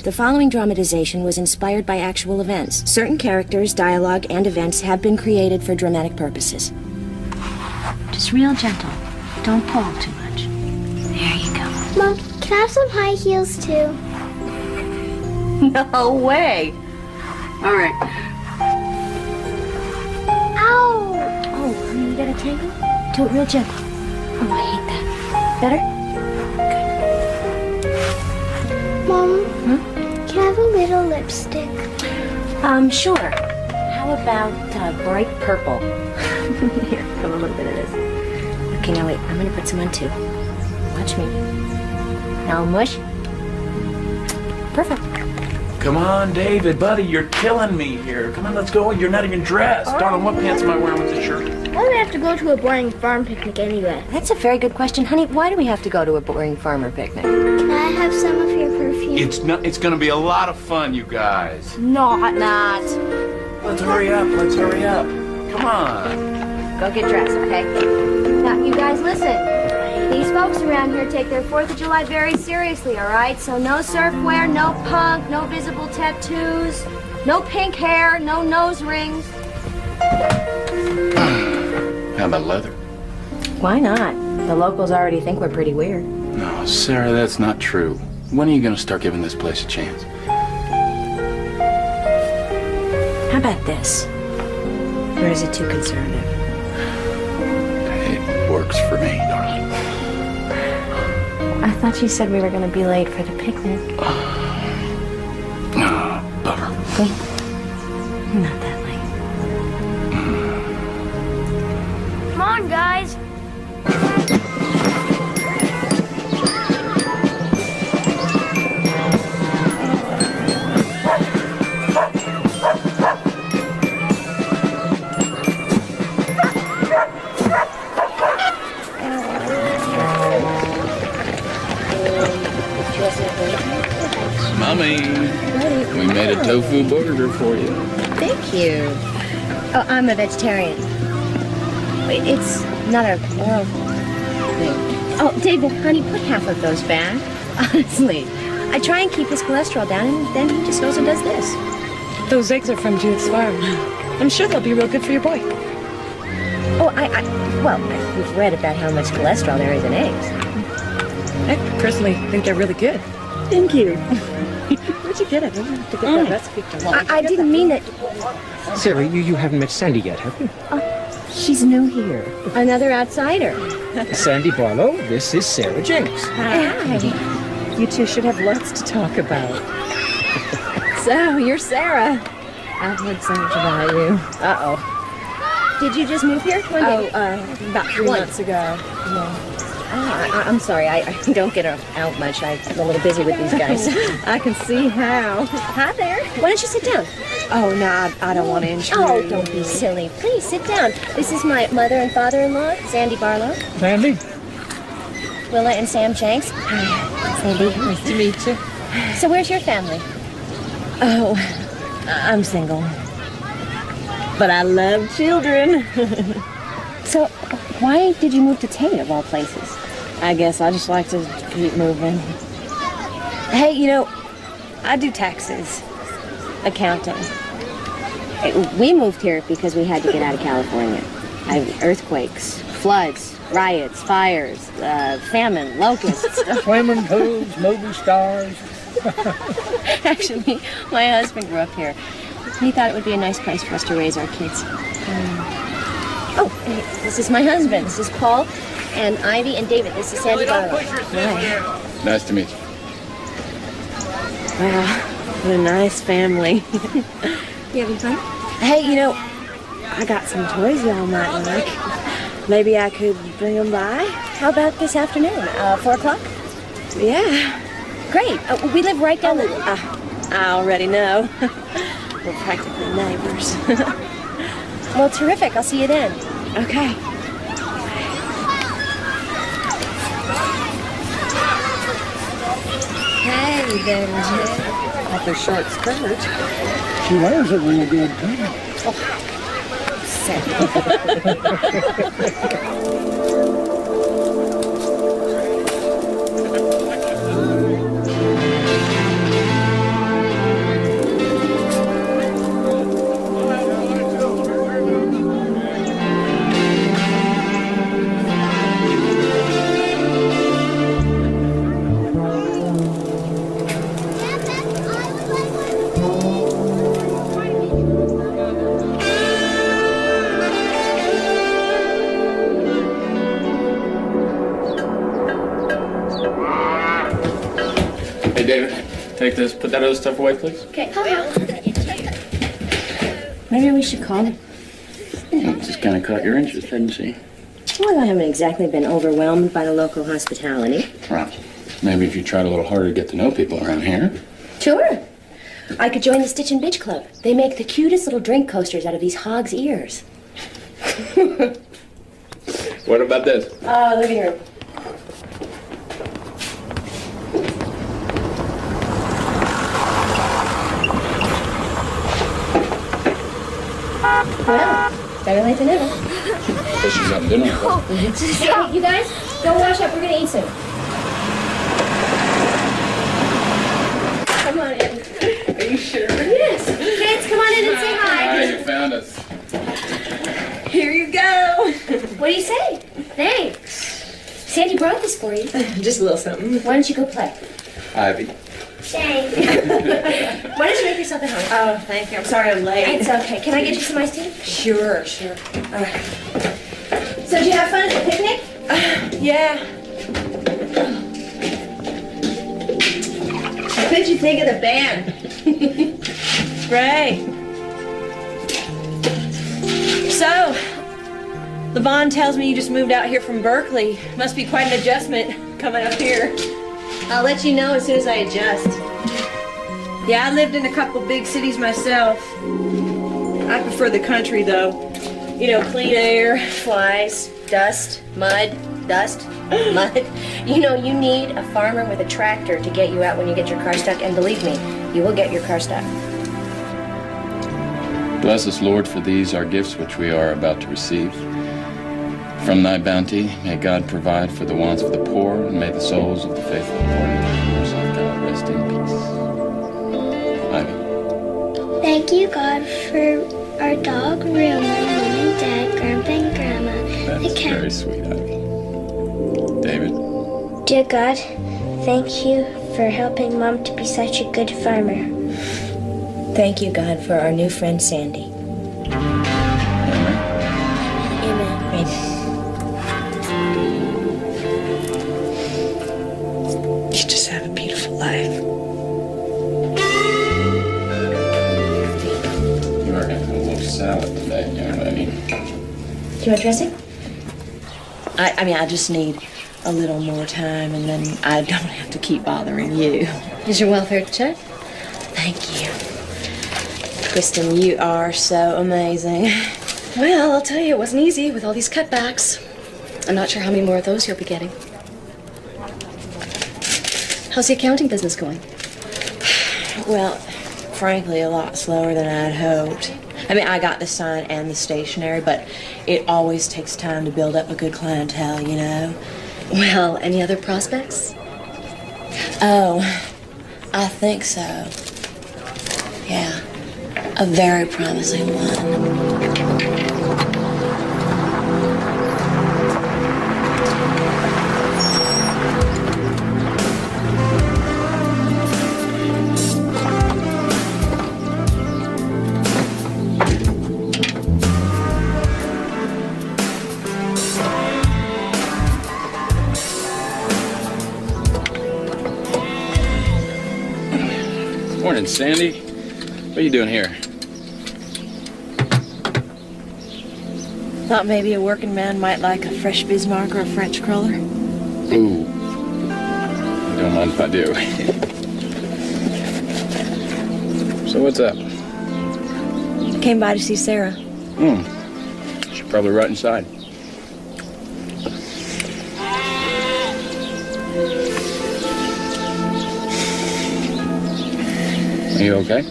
The following dramatization was inspired by actual events. Certain characters, dialogue, and events have been created for dramatic purposes. Just real gentle. Don't pull too much. There you go. Mom, can I have some high heels too? No way. All right. Ow! Oh, honey, you got a tangle? Do it real gentle. Oh, I hate that. Better? Mom, can I have a little lipstick? Sure. How about bright purple? Here, have a little bit of this. Okay, now wait. I'm gonna put some on too. Watch me. Now mush. Perfect. Come on, David, buddy, you're killing me here. Come on, let's go. You're not even dressed. Darling, what pants am I wearing with this shirt? Why do we have to go to a boring farm picnic anyway? That's a very good question, honey. Why do we have to go to a boring farmer picnic? Can I have some of your perfume? It's gonna be a lot of fun, you guys. Not. Let's hurry up. Come on. Go get dressed, okay? Now, you guys listen. These folks around here take their 4th of July very seriously, all right? So no surf wear, no punk, no visible tattoos, no pink hair, no nose rings. How about leather? Why not? The locals already think we're pretty weird. No, Sarah, that's not true. When are you gonna start giving this place a chance? How about this? Or is it too conservative? It works for me, darling. I thought you said we were going to be late for the picnic. Bummer. Wait. Not that late. Come on, guys. Mommy, we made a tofu burger for you. Thank you. Oh, I'm a vegetarian. Wait, it's not a moral thing. Oh, David, honey, put half of those back. Honestly, I try and keep his cholesterol down, and then he just goes and does this. Those eggs are from Judith's farm. I'm sure they'll be real good for your boy. Oh, we've read about how much cholesterol there is in eggs. I personally think they're really good. Thank you. Where'd you get it? I don't have to get that recipe for long. I didn't mean it. Sarah, you haven't met Sandy yet, have you? She's new here. Another outsider. Sandy Barlow, this is Sarah Jenks. Hi. You two should have lots to talk about. So, you're Sarah. I've heard so much about you. Uh-oh. Did you just move here? When did About 3 months ago. Yeah. I'm sorry, I don't get out much. I'm a little busy with these guys. I can see how. Hi there. Why don't you sit down? Oh, no, I don't want to intrude. Oh, don't be silly. Please, sit down. This is my mother and father-in-law, Sandy Barlow. Sandy? Willa and Sam Jenks. Hi, Sandy. Nice to meet you. So where's your family? Oh, I'm single. But I love children. So, why did you move to Tate, of all places? I guess I just like to keep moving. Hey, I do taxes, accounting. We moved here because we had to get out of California. Earthquakes, floods, riots, fires, famine, locusts. Swimming pools, movie stars. Actually, my husband grew up here. He thought it would be a nice place for us to raise our kids. Oh, hey, this is my husband. This is Paul and Ivy and David. This is Sandy Barlow. Hi. Nice to meet you. Wow, what a nice family. You having fun? Hey, I got some toys y'all might like. Maybe I could bring them by? How about this afternoon? 4 o'clock? Yeah. Great. We live right down the... I already know. We're practically neighbors. Well, terrific. I'll see you then. Okay. Hey there, Jay. Awfully short skirt. She wears it real good, too. Take this, put that other stuff away, please. Okay, well, maybe we should call him. It just kind of caught your interest, didn't she? Well, I haven't exactly been overwhelmed by the local hospitality. Well, maybe if you tried a little harder to get to know people around here. Sure. I could join the Stitch and Bitch Club. They make the cutest little drink coasters out of these hog's ears. What about this? Living room. Well, better late than never. Guess she's having dinner. Hey, you guys, go wash up. We're gonna eat soon. Come on in. Are you sure? Yes. Kids, come on in and say hi. You found us. Here you go. What do you say? Thanks. Sandy brought this for you. Just a little something. Why don't you go play? Ivy. Thanks. Why don't you make yourself at home? Oh, thank you. I'm sorry I'm late. It's okay. Can I get you some iced tea? Sure. All right. So did you have fun at the picnic? Yeah. What did you think of the band? Great. So, Levon tells me you just moved out here from Berkeley. Must be quite an adjustment coming up here. I'll let you know as soon as I adjust. Yeah, I lived in a couple big cities myself. I prefer the country, though. You know, clean air. Flies, dust, mud, mud. You know, you need a farmer with a tractor to get you out when you get your car stuck, and believe me, you will get your car stuck. Bless us, Lord, for these our gifts which we are about to receive. From thy bounty, may God provide for the wants of the poor, and may the souls of the faithful according to the mercy of God rest in peace. Ivy. Thank you, God, for our dog, Ruma, Mom and Dad, Grandpa and Grandma, the That's cat. very sweet, Ivy. David. Dear God, thank you for helping Mom to be such a good farmer. Thank you, God, for our new friend, Sandy. Amen. Amen. You just have a beautiful life. You are going to have a little salad today, young lady. Do you want dressing? I mean, I just need a little more time, and then I don't have to keep bothering you. Is your welfare check? Thank you. Kristen, you are so amazing. Well, I'll tell you, it wasn't easy with all these cutbacks. I'm not sure how many more of those you'll be getting. How's the accounting business going? Well, frankly, a lot slower than I'd hoped. I mean, I got the sign and the stationery, but it always takes time to build up a good clientele, you know? Well, any other prospects? Oh, I think so. Yeah, a very promising one. Morning, Sandy. What are you doing here? Thought maybe a working man might like a fresh Bismarck or a French cruller. Ooh. Don't mind if I do. So what's up? Came by to see Sarah. She's probably right inside. Are you okay?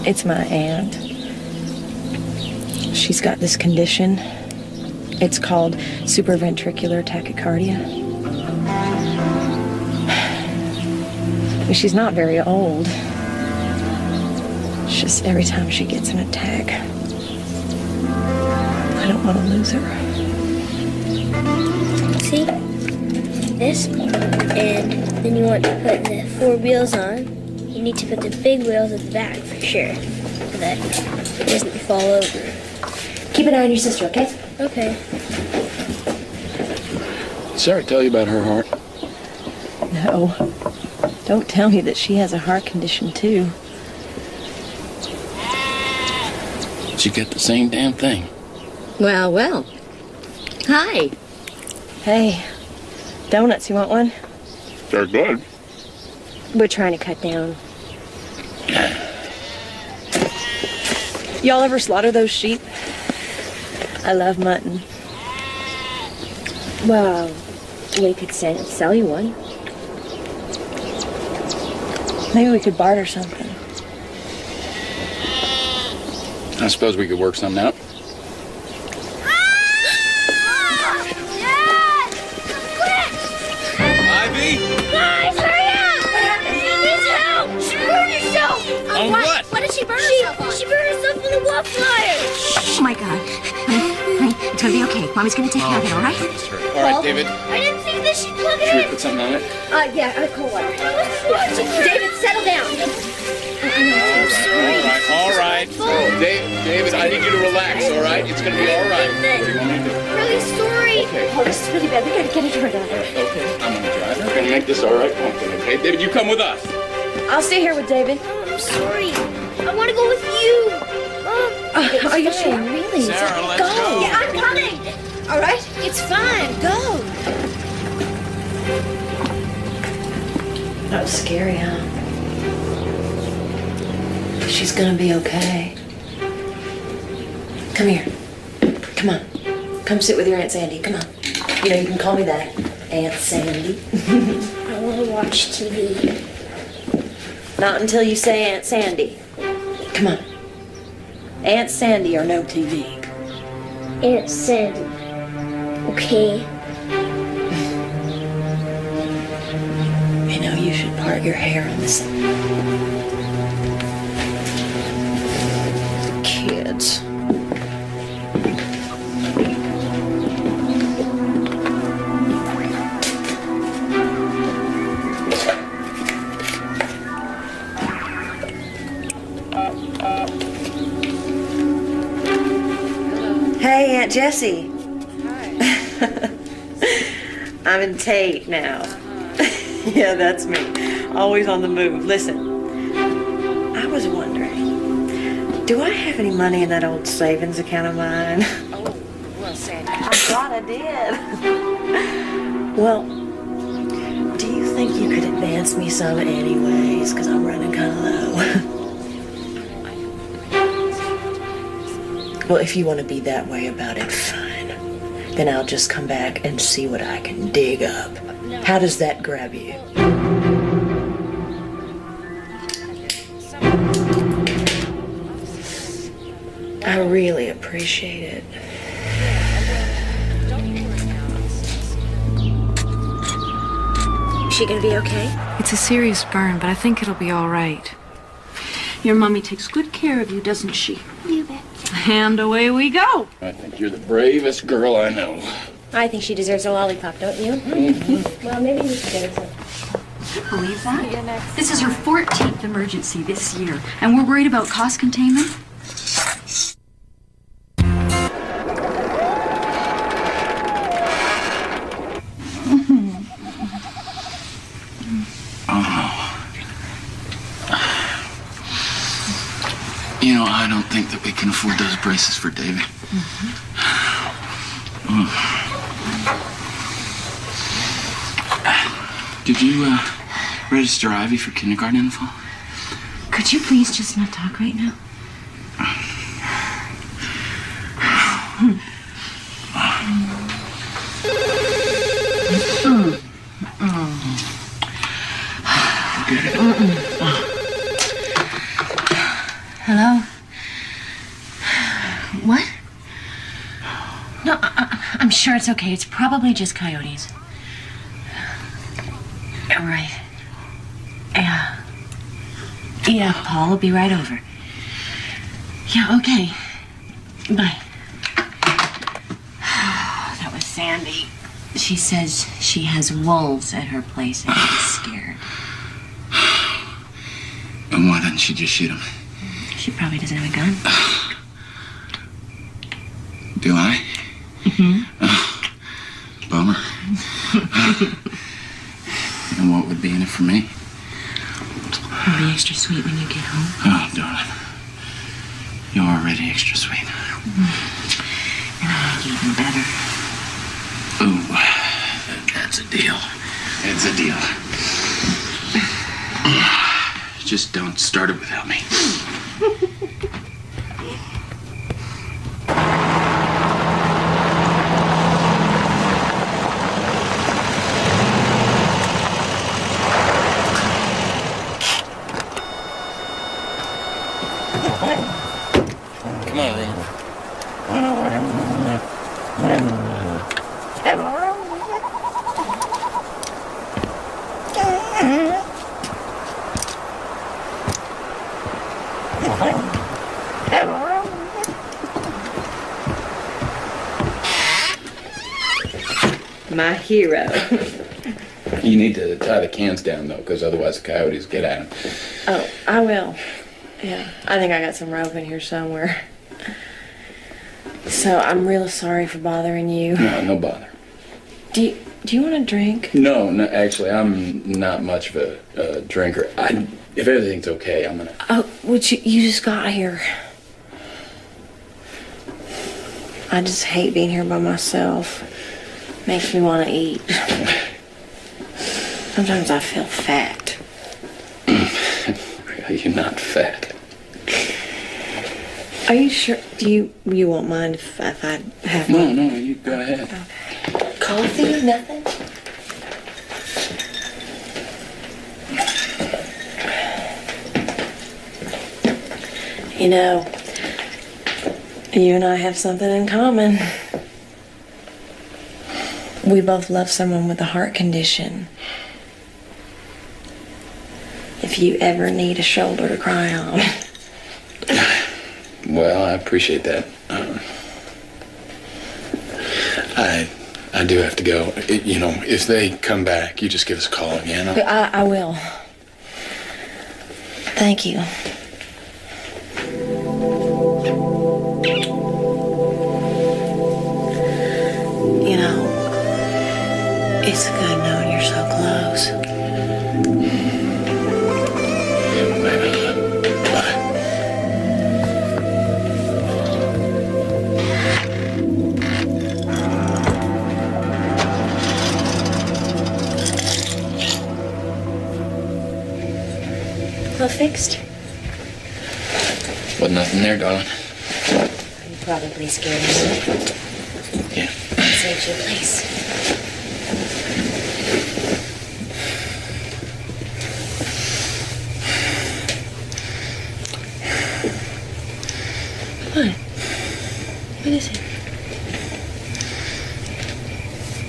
It's my aunt. She's got this condition. It's called supraventricular tachycardia. She's not very old. It's just every time she gets an attack, I don't want to lose her. See? This, and then you want to put the 4 wheels on. You need to put the big wheels at the back for sure, so that it doesn't fall over. Keep an eye on your sister, okay? Okay. Sarah tell you about her heart? No. Don't tell me that she has a heart condition, too. She got the same damn thing. Well, well. Hi. Hey, donuts, you want one? They're good. We're trying to cut down. Y'all ever slaughter those sheep? I love mutton. Well, we could sell you one. Maybe we could barter something. I suppose we could work something out. Ivy? Guys, hurry up! She needs help! She burned herself! On what? What did she burn herself on? She burned herself on the wall flyer! Oh my God. Honey, it's gonna be okay. Mommy's gonna take care of it, all right? All right, David. I didn't think that she'd plug Should we it put something on it? Yeah, cold water. David, settle down. All right. David, I need you to relax, all right? It's going to be all right. What do you want me to do? in. Really sorry. Okay. Oh, this is really bad. We gotta get it turned on. Okay, I'm going to drive. We're going to make this all right. Okay, David, you come with us. I'll stay here with David. I'm sorry. I want to go with you. Are you sure? Really? Sarah, let's go. Yeah, I'm coming. All right? It's fine. Go. That was scary, huh? She's gonna be okay. Come here. Come on. Come sit with your Aunt Sandy. Come on. You know, you can call me that. Aunt Sandy. I want to watch TV. Not until you say Aunt Sandy. Come on. Aunt Sandy or no TV. Aunt Sandy. Okay. You know, you should part your hair on this. Kids. Hey, Aunt Jessie. Hi. I'm in Tate now. Yeah, that's me. Always on the move. Listen, I was wondering, do I have any money in that old savings account of mine? Oh, well, Sandy. I thought I did. Well, do you think you could advance me some anyways? Because I'm running kind of low. Well, if you want to be that way about it, fine. Then I'll just come back and see what I can dig up. How does that grab you? I really appreciate it. Is she gonna be okay? It's a serious burn, but I think it'll be all right. Your mommy takes good care of you, doesn't she? You bet. And away we go. I think you're the bravest girl I know. I think she deserves a lollipop, don't you? Well, maybe we should get her some. Believe that? This is her 14th emergency this year, and we're worried about cost containment? You know, I don't think that we can afford those braces for David. Did you register Ivy for kindergarten in the fall? Could you please just not talk right now? Hello? What? No, I'm sure it's okay. It's probably just coyotes. Right. Yeah. Yeah, Paul will be right over. Yeah, okay. Bye. That was Sandy. She says she has wolves at her place and she's scared. And why doesn't she just shoot him? She probably doesn't have a gun. Do I? Mm-hmm. Bummer. And what would be in it for me? I'll be extra sweet when you get home. Oh, darling. You're already extra sweet. And I'll make you even better. Ooh, that's a deal. It's a deal. Just don't start it without me. Come on, Ron. My hero. You need to tie the cans down, though, because otherwise the coyotes get at them. Oh, I will. Yeah, I think I got some rope in here somewhere. So I'm really sorry for bothering you. No bother. Do you want a drink? No, actually, I'm not much of a drinker. If everything's okay, I'm gonna... Oh, would you just got here. I just hate being here by myself. Makes me want to eat. Sometimes I feel fat. You're not fat. Are you sure? You won't mind if I have No, you go ahead. Okay. Coffee? Nothing? You know, you and I have something in common. We both love someone with a heart condition. If you ever need a shoulder to cry on. Well, I appreciate that. I do have to go. If they come back, you just give us a call again. I will. Thank you. You know, it's good knowing you're so close. Bye. All fixed? Wasn't nothing there, darling. You probably scared me. Yeah. Saved you a place. What? What is it?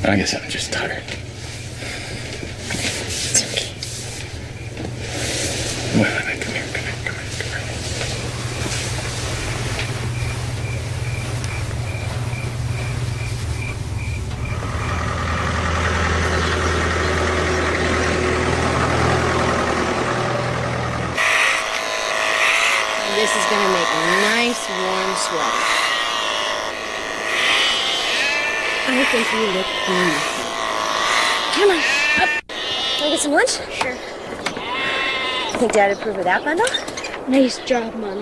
I guess I'm just tired. It's okay. Wait a minute. Come here. This is gonna make a nice warm sweater. I think you look wonderful. Come on, up. Wanna get some lunch? Sure. You think Dad would approve of that bundle? Nice job, Mom.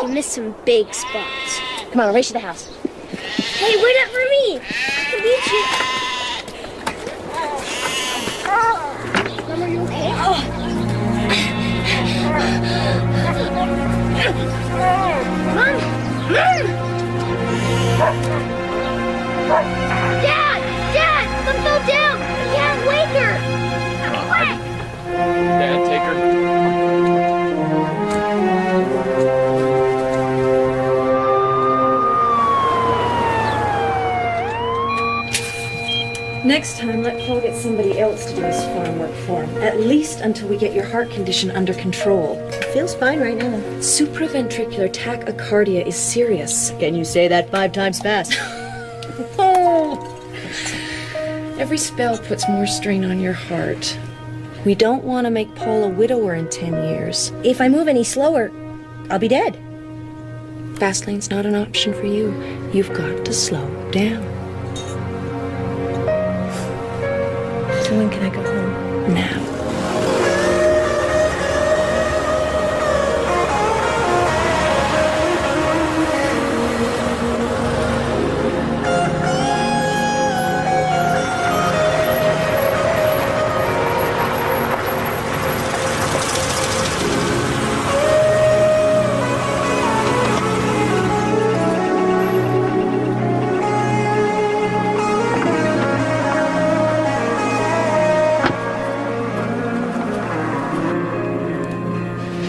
You missed some big spots. Come on, I'll race you to the house. Hey, wait up for me. I can beat you. Mom, are you okay? Mom! Dad! Some fell down! We can't wake her! Quick! Dad, take her. Next time, let Paul get somebody else to do his farm work for him. At least until we get your heart condition under control. It feels fine right now. Supraventricular tachycardia is serious. Can you say that 5 times fast? Every spell puts more strain on your heart. We don't want to make Paul a widower in 10 years. If I move any slower, I'll be dead. Fast lane's not an option for you. You've got to slow down. when can I go home? Now.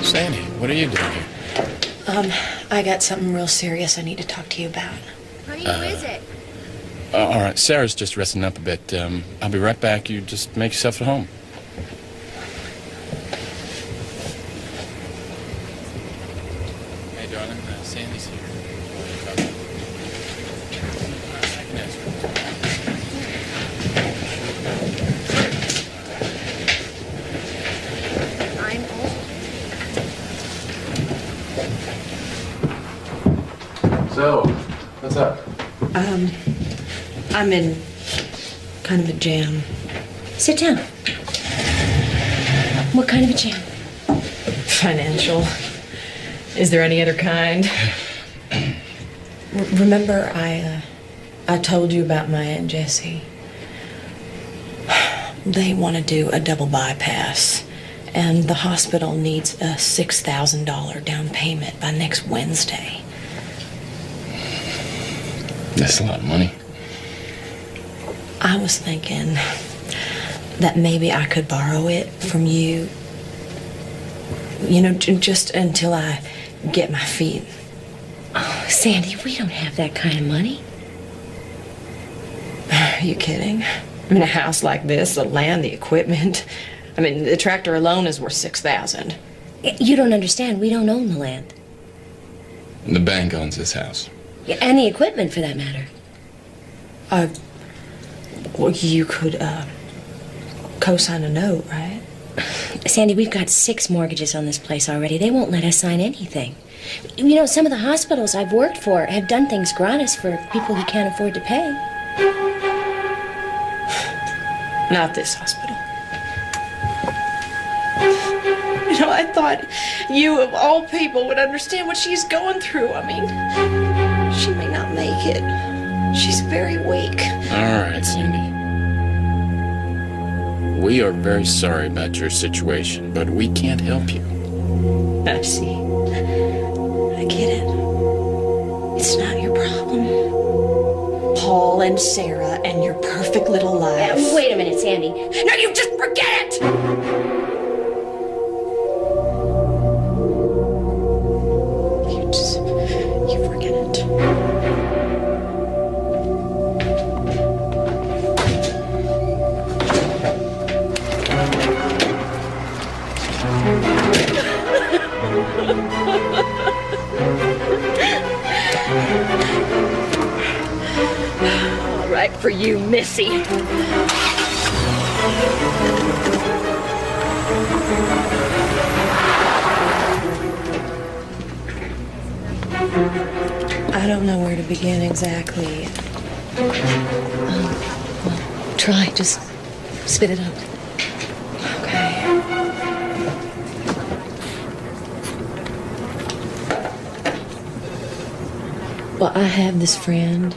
Sandy, what are you doing here? I got something real serious I need to talk to you about. Honey, who is it? All right, Sarah's just resting up a bit. I'll be right back. You just make yourself at home. Hey, darling, Sandy's here. I can ask her. I'm So, what's up? I'm in kind of a jam. Sit down. What kind of a jam? Financial. Is there any other kind? Remember I told you about my Aunt Jessie? They want to do a double bypass, and the hospital needs a $6,000 down payment by next Wednesday. That's a lot of money. I was thinking that maybe I could borrow it from you, you know, just until I get my feet. Oh, Sandy, we don't have that kind of money. Are you kidding? I mean, a house like this, the land, the equipment. I mean, the tractor alone is worth $6,000. You don't understand. We don't own the land. And the bank owns this house. Yeah, and the equipment, for that matter. Well, you could, co-sign a note, right? Sandy, we've got 6 mortgages on this place already. They won't let us sign anything. You know, some of the hospitals I've worked for have done things gratis for people who can't afford to pay. Not this hospital. You know, I thought you, of all people, would understand what she's going through. I mean, she may not make it. She's very weak. All right, Sandy. We are very sorry about your situation, but we can't help you. I see. I get it. It's not your problem. Paul and Sarah and your perfect little life. Wait a minute, Sandy. No, you just forget it! You forget it. All right for you, Missy. I don't know where to begin exactly. Try, just spit it out. Okay. Well, I have this friend.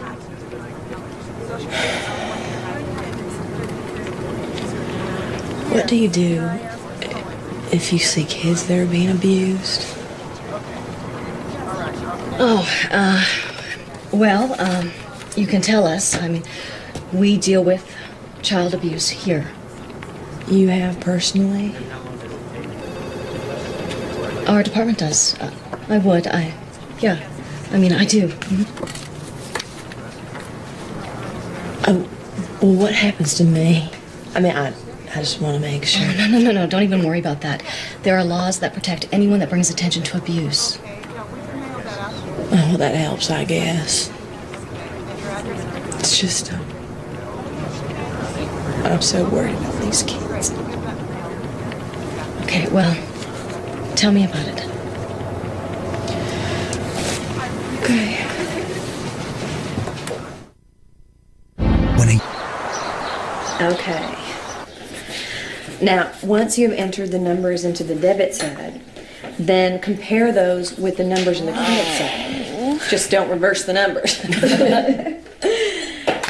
What do you do if you see kids that are being abused? Well, you can tell us. I mean, we deal with child abuse here. You have personally? Our department does. I would. Yeah. I mean, I do. Well, what happens to me? I mean, I just want to make sure. Oh, no. Don't even worry about that. There are laws that protect anyone that brings attention to abuse. Oh, well, that helps, I guess. It's just, I'm so worried about these kids. Okay, well, tell me about it. Okay. Okay. Now, once you've entered the numbers into the debit side, then compare those with the numbers in the credit side. Just don't reverse the numbers.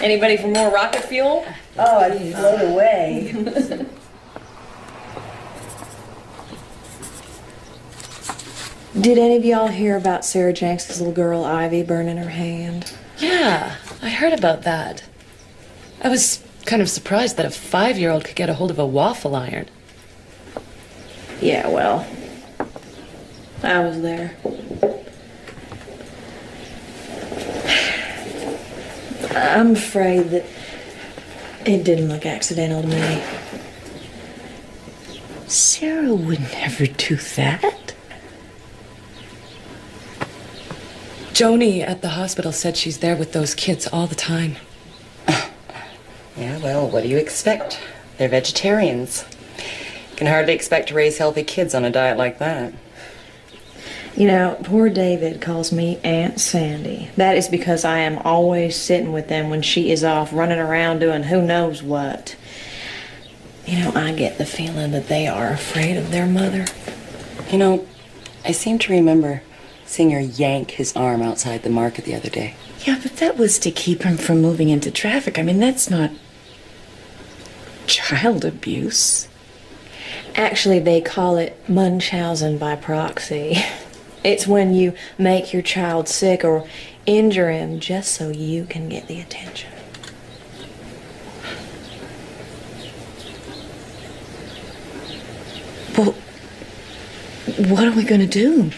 Anybody for more rocket fuel? Oh, I'd float away. Did any of y'all hear about Sarah Jenks' little girl, Ivy, burning her hand? Yeah, I heard about that. I was kind of surprised that a 5-year-old could get a hold of a waffle iron. Yeah, well, I was there. I'm afraid that it didn't look accidental to me. Sarah would never do that. Joni at the hospital said she's there with those kids all the time. Yeah, well, what do you expect? They're vegetarians. Can hardly expect to raise healthy kids on a diet like that. You know, poor David calls me Aunt Sandy. That is because I am always sitting with them when she is off running around doing who knows what. You know, I get the feeling that they are afraid of their mother. You know, I seem to remember seeing her yank his arm outside the market the other day. Yeah, but that was to keep him from moving into traffic. I mean, that's not child abuse. Actually, they call it Munchausen by proxy. It's when you make your child sick or injure him just so you can get the attention. Well, what are we going to do?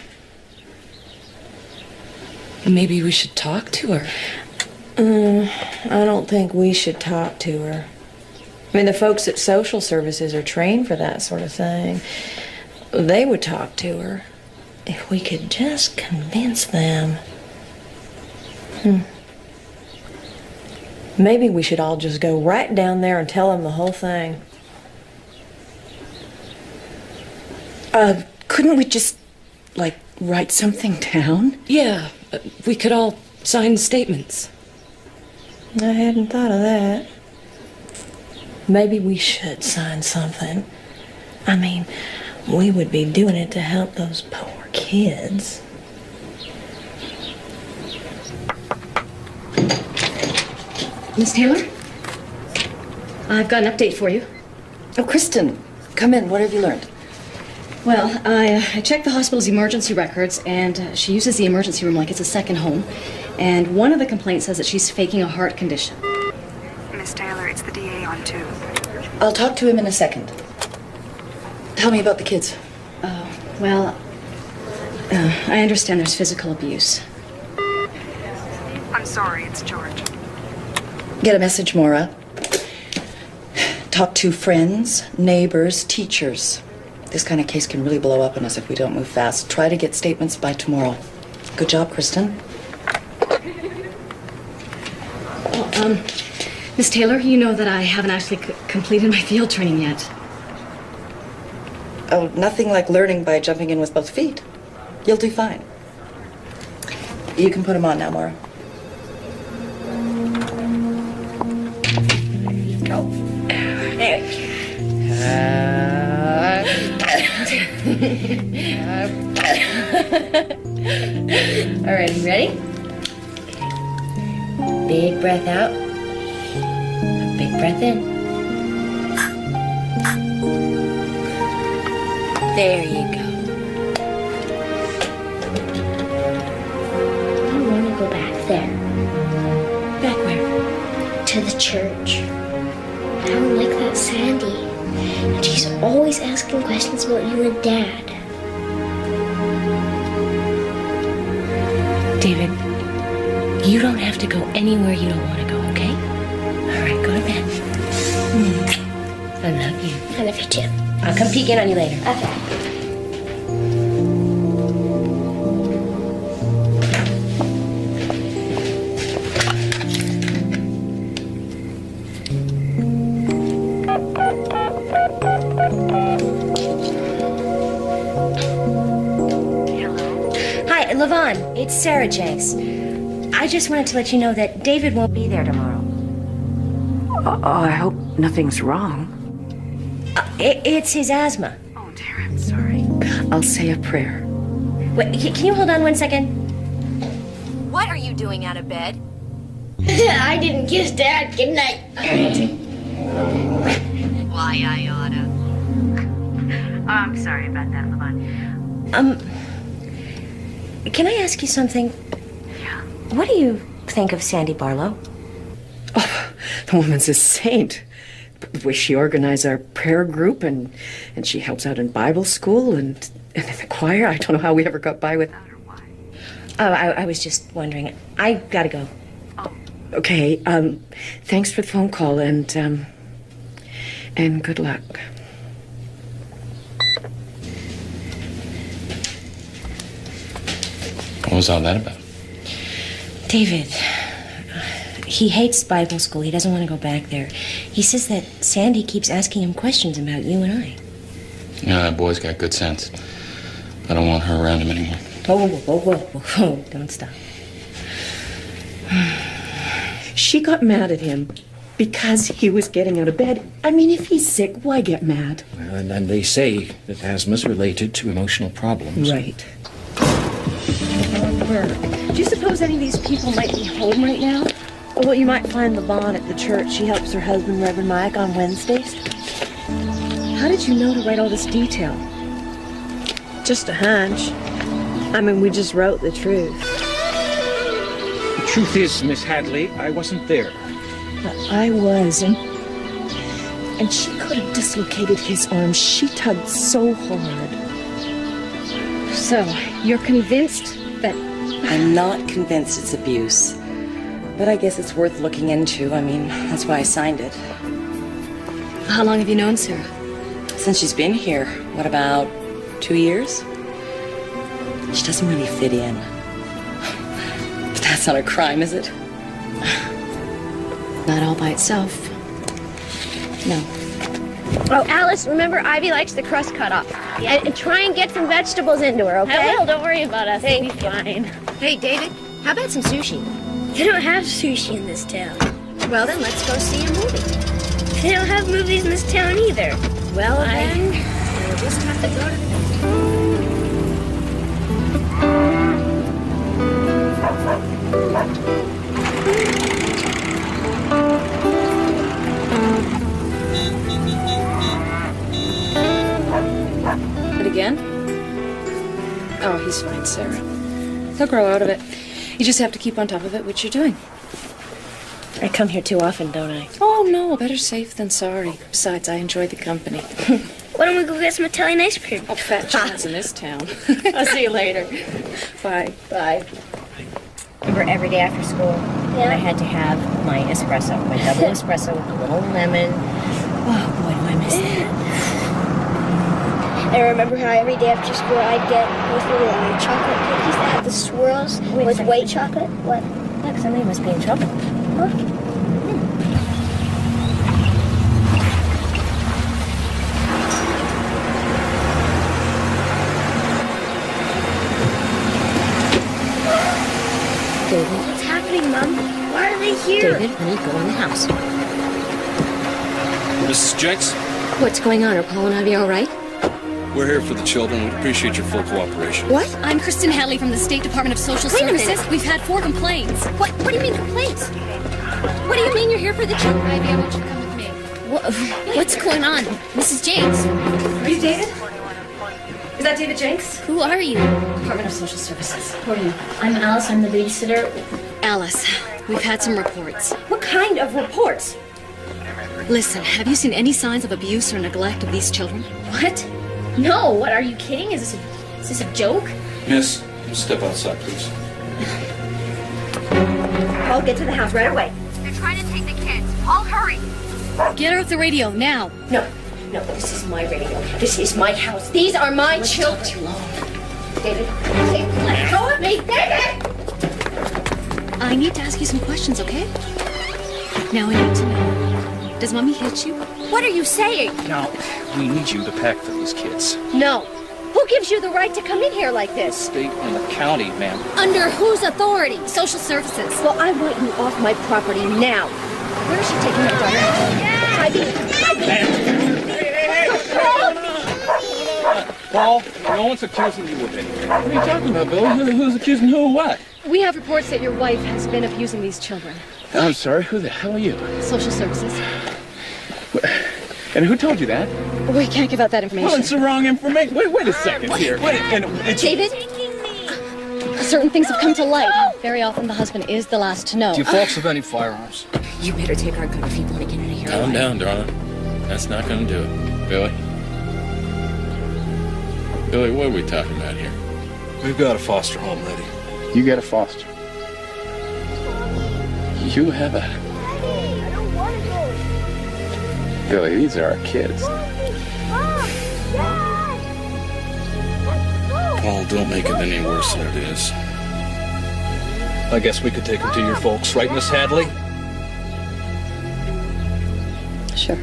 Maybe we should talk to her. I don't think we should talk to her. I mean, the folks at social services are trained for that sort of thing. They would talk to her if we could just convince them. Maybe we should all just go right down there and tell them the whole thing. Couldn't we just, like, write something down? Yeah, we could all sign statements. I hadn't thought of that. Maybe we should sign something. I mean, we would be doing it to help those poor kids. Miss Taylor? I've got an update for you. Oh, Kristen, come in. What have you learned? Well, I checked the hospital's emergency records, and she uses the emergency room like it's a second home. And one of the complaints says that she's faking a heart condition. Miss Taylor, it's the DA on 2. I'll talk to him in a second. Tell me about the kids. Well, I understand there's physical abuse. I'm sorry, it's George. Get a message, Maura. Talk to friends, neighbors, teachers. This kind of case can really blow up on us if we don't move fast. Try to get statements by tomorrow. Good job, Kristen. Miss Taylor, you know that I haven't actually completed my field training yet. Oh, nothing like learning by jumping in with both feet. You'll do fine. You can put them on now, Maura. Go. There. All right, you ready? Okay. Big breath out. Big breath in. There you go. I want to go back there. Back where? To the church. I don't like that Sandy. And she's always asking questions about you and Dad. David, you don't have to go anywhere you don't want to go, okay? All right, go to bed. I love you. I love you too. I'll come peek in on you later. Okay. Hi, Levon. It's Sarah Jenks. I just wanted to let you know that David won't be there tomorrow. Oh, I hope nothing's wrong. It's his asthma. Oh, dear, I'm sorry. I'll say a prayer. Wait, can you hold on one second? What are you doing out of bed? I didn't kiss Dad. Good night. Why, I oughta. Oh, I'm sorry about that, Lavon. Can I ask you something? Yeah. What do you think of Sandy Barlow? Oh, the woman's a saint. The way she organized our prayer group, and she helps out in Bible school and in the choir. I don't know how we ever got by with. Oh, I was just wondering. I gotta go. Okay, thanks for the phone call, and good luck. What was all that about? David, he hates Bible school. He doesn't want to go back there. He says that Sandy keeps asking him questions about you and I. Yeah, that boy's got good sense. I don't want her around him anymore. Whoa, don't stop. She got mad at him because he was getting out of bed. I mean, if he's sick, why get mad? Well, and they say that asthma's related to emotional problems. Right. Do you suppose any of these people might be home right now? Well, you might find Lavon at the church. She helps her husband, Reverend Mike, on Wednesdays. How did you know to write all this detail? Just a hunch. I mean, we just wrote the truth. The truth is, Miss Hadley, I wasn't there. But I was, and she could have dislocated his arm. She tugged so hard. So, you're convinced that... I'm not convinced it's abuse. But I guess it's worth looking into. I mean, that's why I signed it. How long have you known Sarah? Since she's been here. What, about 2 years? She doesn't really fit in. But that's not a crime, is it? Not all by itself. No. Oh, Alice, remember Ivy likes the crust cut off. Yeah. And try and get some vegetables into her, okay? I will. Don't worry about us. Thank We'll be fine. Hey, David, how about some sushi? They don't have sushi in this town. Well, then let's go see a movie. They don't have movies in this town either. Well, then, we'll just have to go to the... And again? Oh, he's fine, Sarah. He'll grow out of it. You just have to keep on top of it, which you're doing. I come here too often, don't I? Oh, no, better safe than sorry. Besides, I enjoy the company. Why don't we go get some Italian ice cream? Oh, fat chance in this town. I'll see you later. Bye. Bye. Remember every day after school, I had to have my espresso, my double espresso with a little lemon. Oh, boy, do I miss that. I remember how every day after school I'd get those little chocolate cookies that have the swirls with white chocolate. What? Look, somebody must be in trouble. Huh? David. What's happening, Mom? Why are they here? David, honey, go in the house. Mrs. Jenks, What's going on? Are Paul and Ivy all right? we're here for the children. We'd appreciate your full cooperation. What? I'm Kristen Hadley from the State Department of Social Services. minute. We've had 4 complaints. What do you mean complaints? What do you mean you're here for the children? Ivy, I want you to come with me. What's going on? Mrs. James, Are you David? Is that David Jenks? who are you? Department of Social Services. Who are you? I'm Alice. I'm the babysitter. Alice, we've had some reports. What kind of reports? Listen, have you seen any signs of abuse or neglect of these children? What? No, what, are you kidding? Is this a joke? Miss, step outside, please. Paul, get to the house right away. They're trying to take the kids. Paul, hurry. Get her off the radio, now. No, this is my radio. This is my house. These are my children. David, let go of me, David! I need to ask you some questions, okay? Now I need to know. Does Mommy hit you? What are you saying? Now, we need you to pack for these kids. No. Who gives you the right to come in here like this? State and the county, ma'am. Under whose authority? Social Services. Well, I want you off my property now. Where is she taking my daughter? Ivy! Paul, no one's accusing you of anything. What are you talking about, Billy? Who's accusing who of what? We have reports that your wife has been abusing these children. I'm sorry, who the hell are you? Social services. And who told you that? We can't give out that information. Well, it's the wrong information. Wait a second here. David, certain things have come to light. Very often the husband is the last to know. Do you folks have any firearms? You better take our gun if you want to get out of here. Calm down, darling. That's not going to do it. Billy? Billy, what are we talking about here? We've got a foster home ready. You got a foster. You have a... Billy, these are our kids. Paul, don't make it any worse than it is. I guess we could take them to your folks, right, Miss Hadley? Sure.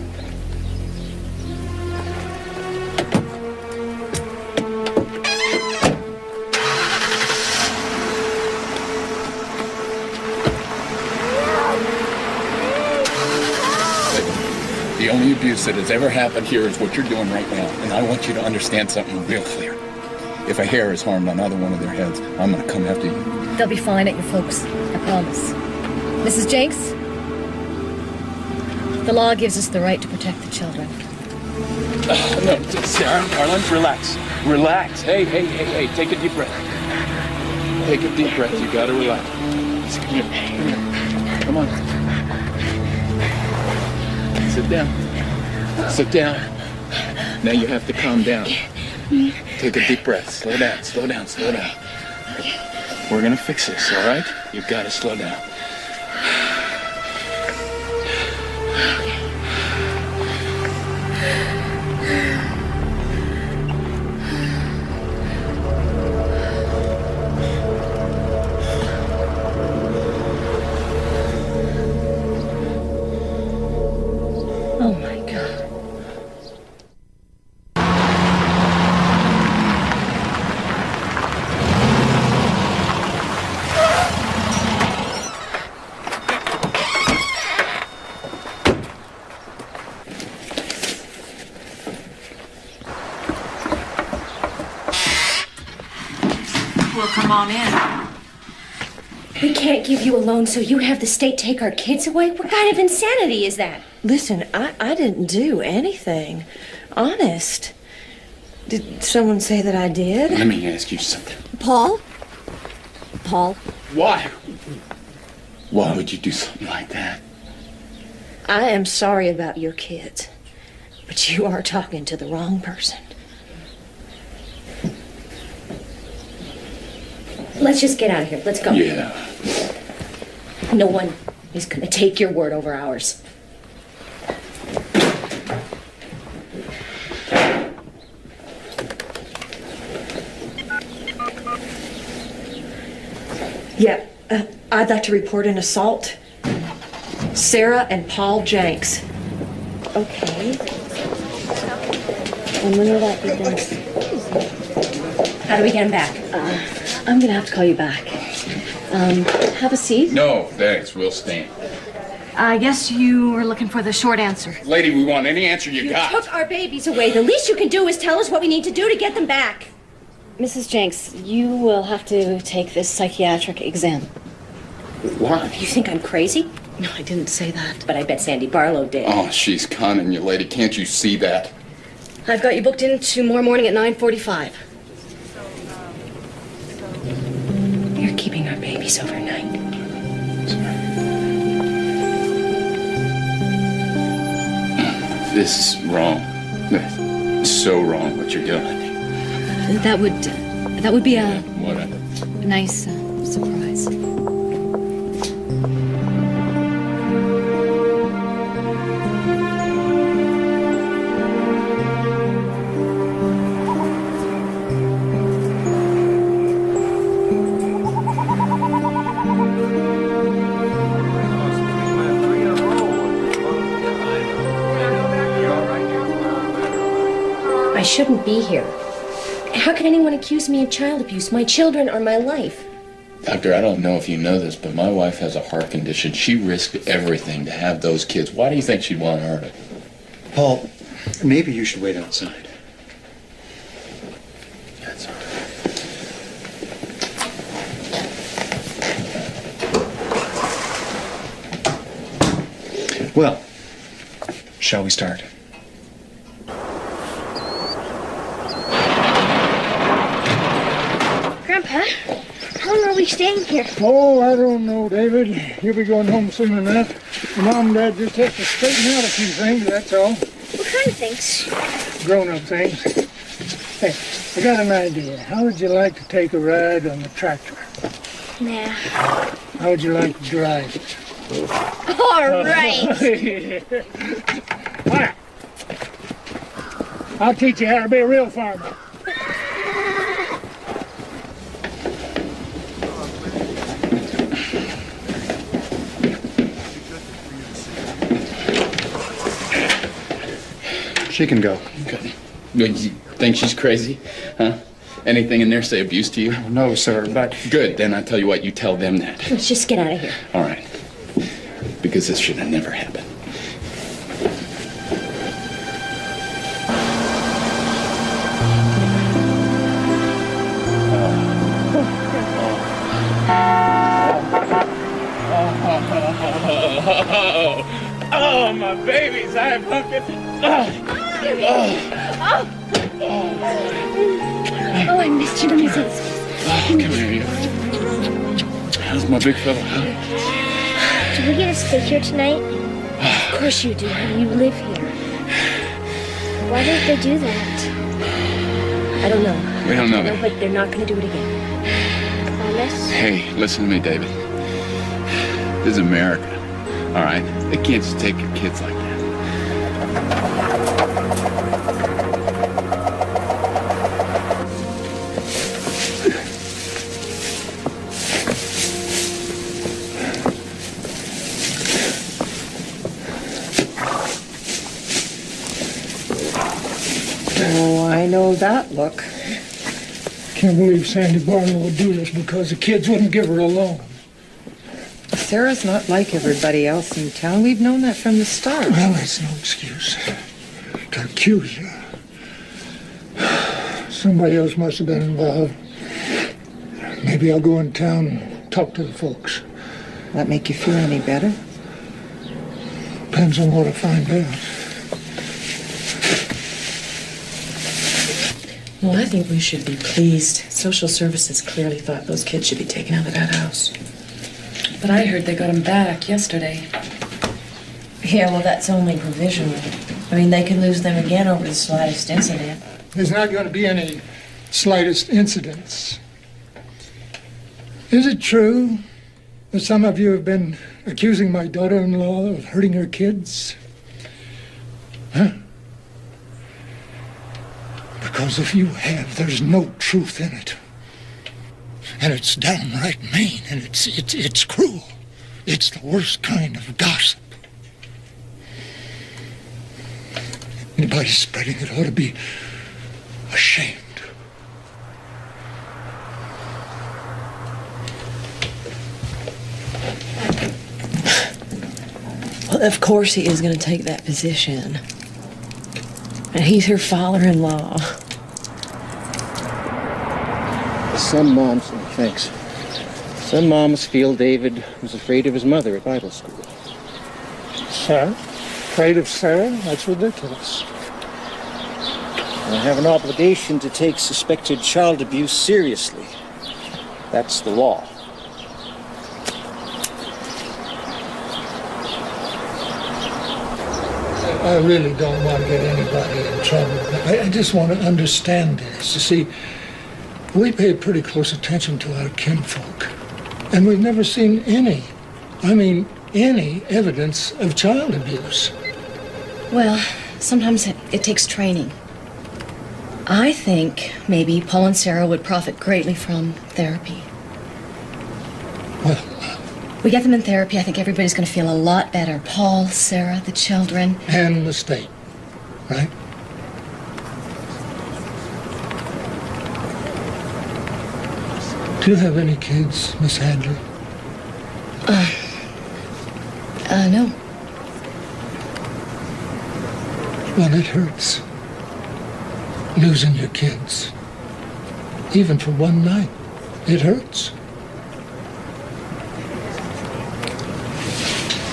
The only abuse that has ever happened here is what you're doing right now. And I want you to understand something real clear. If a hair is harmed on either one of their heads, I'm going to come after you. They'll be fine at your folks, I promise. Mrs. Jenks, the law gives us the right to protect the children. No, Sarah, darling, relax. Relax. Hey, take a deep breath. Take a deep breath. You got to relax. Come here. Come on. Sit down. Sit down. Now you have to calm down. Take a deep breath. Slow down. We're gonna fix this, all right? You've got to slow down. Oh my God. Well, come on in. We can't give you a loan so you have the state take our kids away? What kind of insanity is that? Listen, I didn't do anything. Honest. Did someone say that I did? Let me ask you something. Paul? Paul? Why? Why would you do something like that? I am sorry about your kids, but you are talking to the wrong person. Let's just get out of here. Let's go. Yeah. No one is going to take your word over ours. Yeah, I'd like to report an assault. Sarah and Paul Jenks. Okay. And when will that be done? How do we get him back? I'm gonna have to call you back. Have a seat. No, thanks. We'll stand. I guess you were looking for the short answer. Lady, we want any answer you got. Took our babies away. The least you can do is tell us what we need to do to get them back. Mrs. Jenks, you will have to take this psychiatric exam. Why? You think I'm crazy? No, I didn't say that. But I bet Sandy Barlow did. Oh, she's conning you, lady. Can't you see that? I've got you booked in tomorrow morning at 9:45. You're keeping our babies overnight. This is wrong. It's so wrong what you're doing. That would be a Whatever. nice surprise. I shouldn't be here. How can anyone accuse me of child abuse? My children are my life. Doctor, I don't know if you know this, but my wife has a heart condition. She risked everything to have those kids. Why do you think she'd want to hurt it? Paul, maybe you should wait outside. Well, shall we start? Grandpa, how long are we staying here? Oh, I don't know, David. You'll be going home soon enough. Your mom and dad just have to straighten out a few things, that's all. What kind of things? Grown-up things. Hey, I got an idea. How would you like to take a ride on the tractor? Nah. How would you like to drive it? All right. All right. I'll teach you how to be a real farmer. She can go. Okay. You think she's crazy? Huh? Anything in there say abuse to you? No, sir, but... Good, then I tell you what, you tell them that. Let's just get out of here. All right. Because this should have never happened. Oh, my babies, I have pumpkin. Oh, I missed you. Let me see this. Come here, you. How's my big fella? Do we get to stay here tonight? Of course you do. You live here. Why did they do that? I don't know. We don't know No, that. but they're not going to do it again. Promise? Hey, listen to me, David. This is America, all right? They can't just take your kids like that. Oh, I know that look. Can't believe Sandy Barlow would do this because the kids wouldn't give her a loan. Sarah's not like everybody else in town. We've known that from the start. Well, that's no excuse to accuse you. Somebody else must have been involved. Maybe I'll go in town and talk to the folks. That make you feel any better? Depends on what I find out. Well, I think we should be pleased. Social services clearly thought those kids should be taken out of that house. But I heard they got them back yesterday. Yeah, well, that's only provisional. I mean, they could lose them again over the slightest incident. There's not going to be any slightest incidents. Is it true that some of you have been accusing my daughter-in-law of hurting her kids? Huh? Because if you have, there's no truth in it. And it's downright mean, and it's cruel. It's the worst kind of gossip. Anybody spreading it ought to be ashamed. Well, of course he is going to take that position. And he's her father-in-law. Some moms, thanks. Some moms feel David was afraid of his mother at Bible school. Sarah? Afraid of Sarah? That's ridiculous. I have an obligation to take suspected child abuse seriously. That's the law. I really don't want to get anybody in trouble. I just want to understand this. You see, we pay pretty close attention to our kinfolk, and we've never seen any evidence of child abuse. Well, sometimes it takes training. I think maybe Paul and Sarah would profit greatly from therapy. Well, we get them in therapy, I think everybody's going to feel a lot better. Paul, Sarah, the children. And the state, right? Do you have any kids, Miss Hadley? No. Well, it hurts. Losing your kids. Even for one night. It hurts.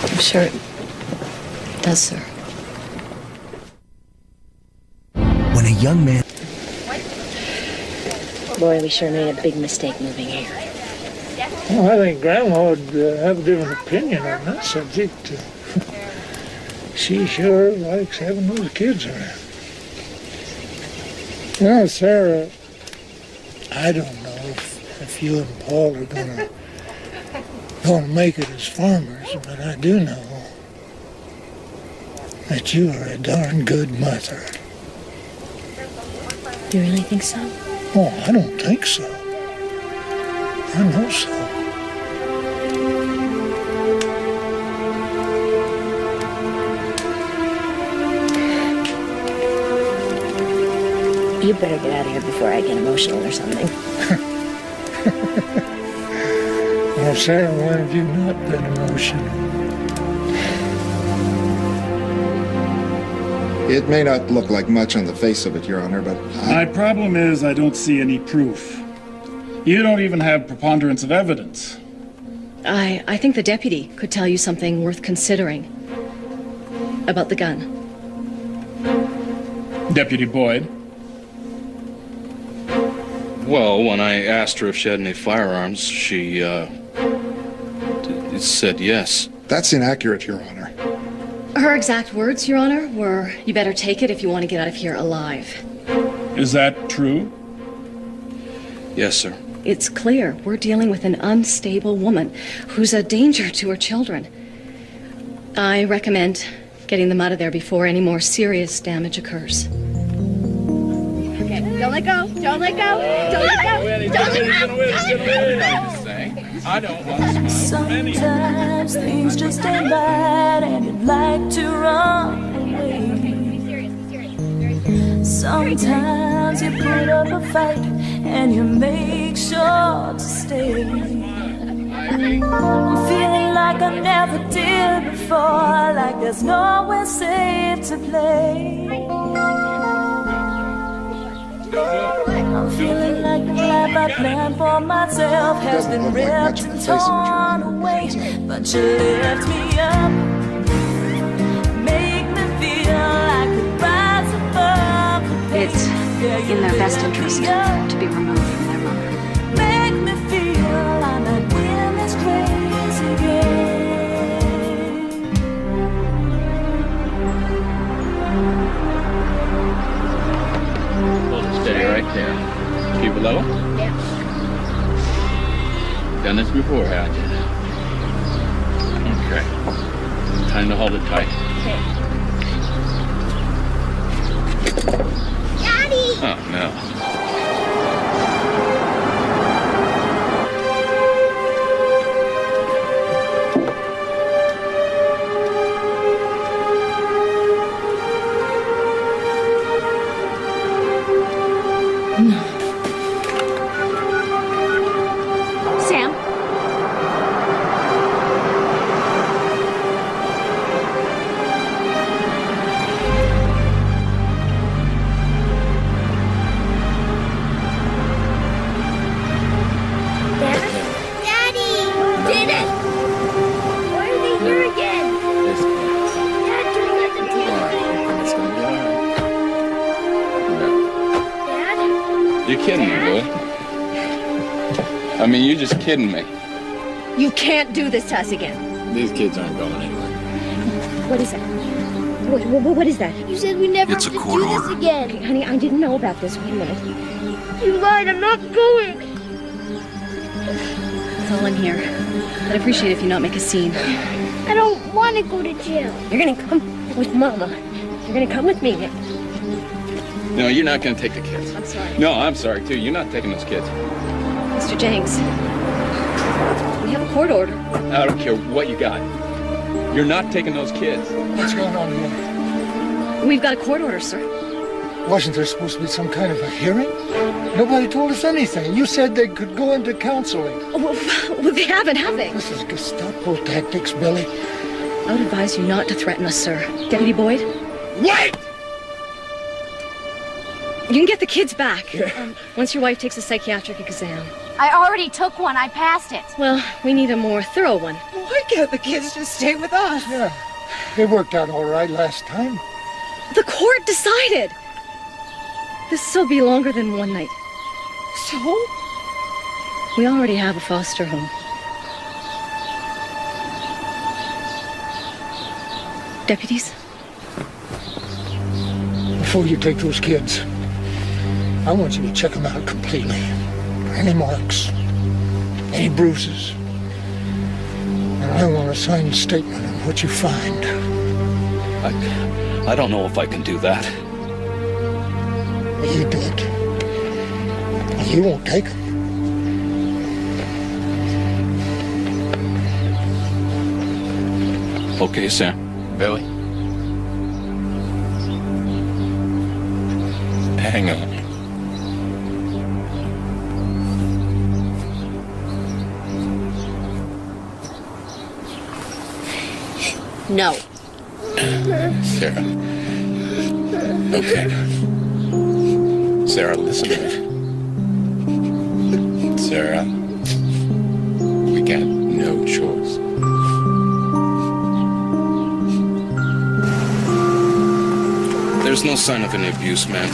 I'm sure does, sir. When a young man... Boy, we sure made a big mistake moving here. Well, I think Grandma would have a different opinion on that subject. She sure likes having those kids around. You know, Sarah, I don't know if you and Paul are gonna make it as farmers, but I do know that you are a darn good mother. You really think so? Oh, I don't think so. I know so. You better get out of here before I get emotional or something. Well, Sarah, when have you not been emotional? It may not look like much on the face of it, Your Honor, but My problem is I don't see any proof. You don't even have preponderance of evidence. I think the deputy could tell you something worth considering about the gun. Deputy Boyd. Well, when I asked her if she had any firearms, she said yes. That's inaccurate, Your Honor. Her exact words, Your Honor, were, "You better take it if you want to get out of here alive." Is that true? Yes, sir. It's clear we're dealing with an unstable woman who's a danger to her children. I recommend getting them out of there before any more serious damage occurs. Okay, don't let go. Don't let go. Don't let go. Don't let go. I don't want to smile. Sometimes things just ain't right and you'd like to run away. Sometimes you put up a fight and you make sure to stay. I'm feeling like I never did before, like there's nowhere safe to play. I'm feeling like the life I planned for myself has been ripped and torn away. But you lift me up, make me feel like I could rise above the pain. It's in their best interest to be removed from their mother. Make me feel I'm not in this crazy game. Hold it steady right there. Keep it level. Yeah. Done this before, haven't you? Okay. Time to hold it tight. Okay. Daddy! Oh, no. Sam? Daddy! Did it! Why are they here again? Dad, don't let them take It's gonna be all right. Dad? You're kidding me, boy. I mean, you're just kidding me. You can't do this to us again. These kids aren't going anywhere. What is that? What is that? You said we never It's have a to court do this order. again. Okay, honey, I didn't know about this. Wait a minute. You lied. I'm not going. That's all I'm here. I'd appreciate it if you not make a scene. I don't want to go to jail. You're gonna come with Mama. You're gonna come with me. No, you're not gonna take the kids. I'm sorry. No, I'm sorry, too. You're not taking those kids. Mr. Jenks, we have a court order. I don't care what you got. You're not taking those kids. What's going on here? We've got a court order, sir. Wasn't there supposed to be some kind of a hearing? Nobody told us anything. You said they could go into counseling. Oh, well, they haven't, have they? This is Gestapo tactics, Billy. I would advise you not to threaten us, sir. Deputy Boyd? Wait! You can get the kids back once your wife takes a psychiatric exam. I already took one. I passed it. Well, we need a more thorough one. Why can't the kids just stay with us? Yeah, It worked out all right last time. The court decided. This'll be longer than one night. So? We already have a foster home. Deputies? Before you take those kids, I want you to check them out completely. Any marks, any bruises. And I want a signed statement on what you find. I don't know if I can do that. You did. You won't take them. Okay, Sam. Billy? Hang on. No. Sarah. Okay. Sarah, listen to me. Sarah, we got no choice. There's no sign of any abuse, ma'am.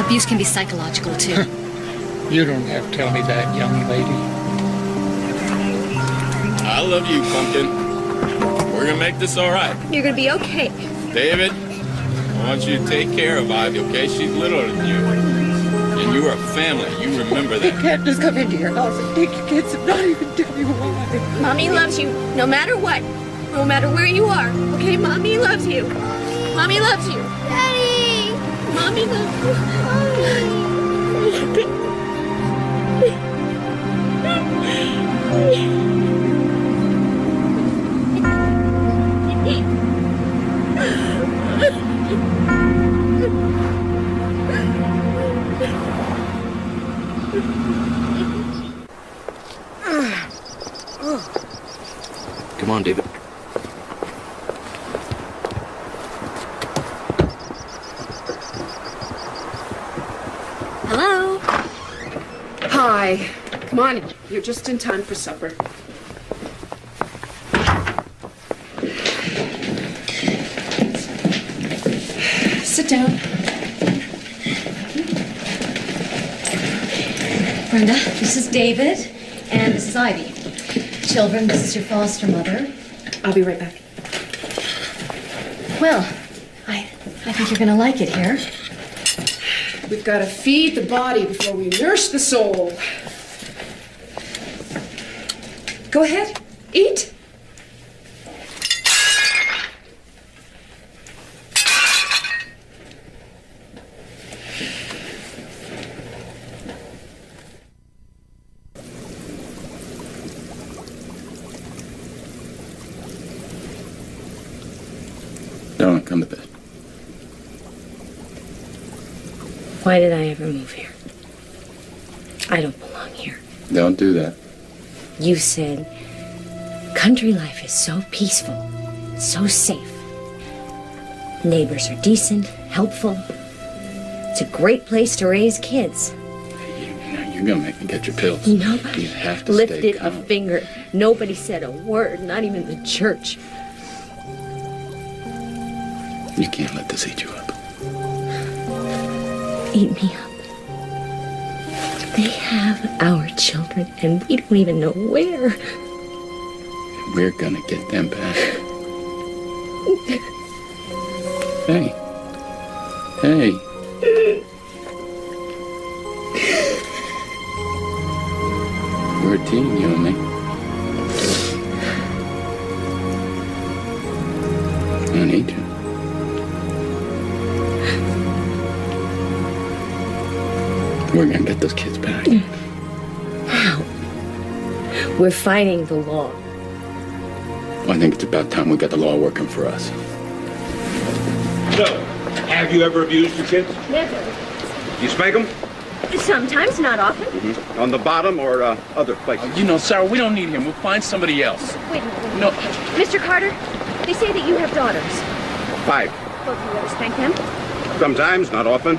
Abuse can be psychological, too. You don't have to tell me that, young lady. I love you, Pumpkin. We're gonna make this all right. You're gonna be okay. David, I want you to take care of Ivy, okay? She's littler than you. And you are a family. You remember You that. can't just come into your house and take your kids and not even tell me why. Mommy loves you, no matter what. No matter where you are. Okay, Mommy loves you. Mommy loves you. Daddy! Mommy loves you. Come on, David. Hello? Hi. Come on, you're just in time for supper. Sit down. Brenda, this is David, and this is Ivy. Children, this is your foster mother. I'll be right back. Well, I think you're gonna like it here. We've got to feed the body before we nurse the soul. Go ahead, eat. Don't come to bed. Why did I ever move here? I don't belong here. Don't do that. You said country life is so peaceful, so safe. Neighbors are decent, helpful. It's a great place to raise kids. You're gonna make me get your pills. Nobody You have to lifted stay a calm. finger. Nobody said a word, not even the church. You can't let this eat you up. Eat me up. They have our children, and we don't even know where. We're gonna get them back. Hey. Hey. We're a team, you and me. I need you. We're gonna get those kids back. How? We're fighting the law. I think it's about time we got the law working for us. So, have you ever abused your kids? Never. You spank them? Sometimes, not often. On the bottom or other places? You know, Sarah, we don't need him. We'll find somebody else. Wait a minute. No. Mr. Carter, they say that you have daughters. 5. Both of you ever spank them? Sometimes, not often.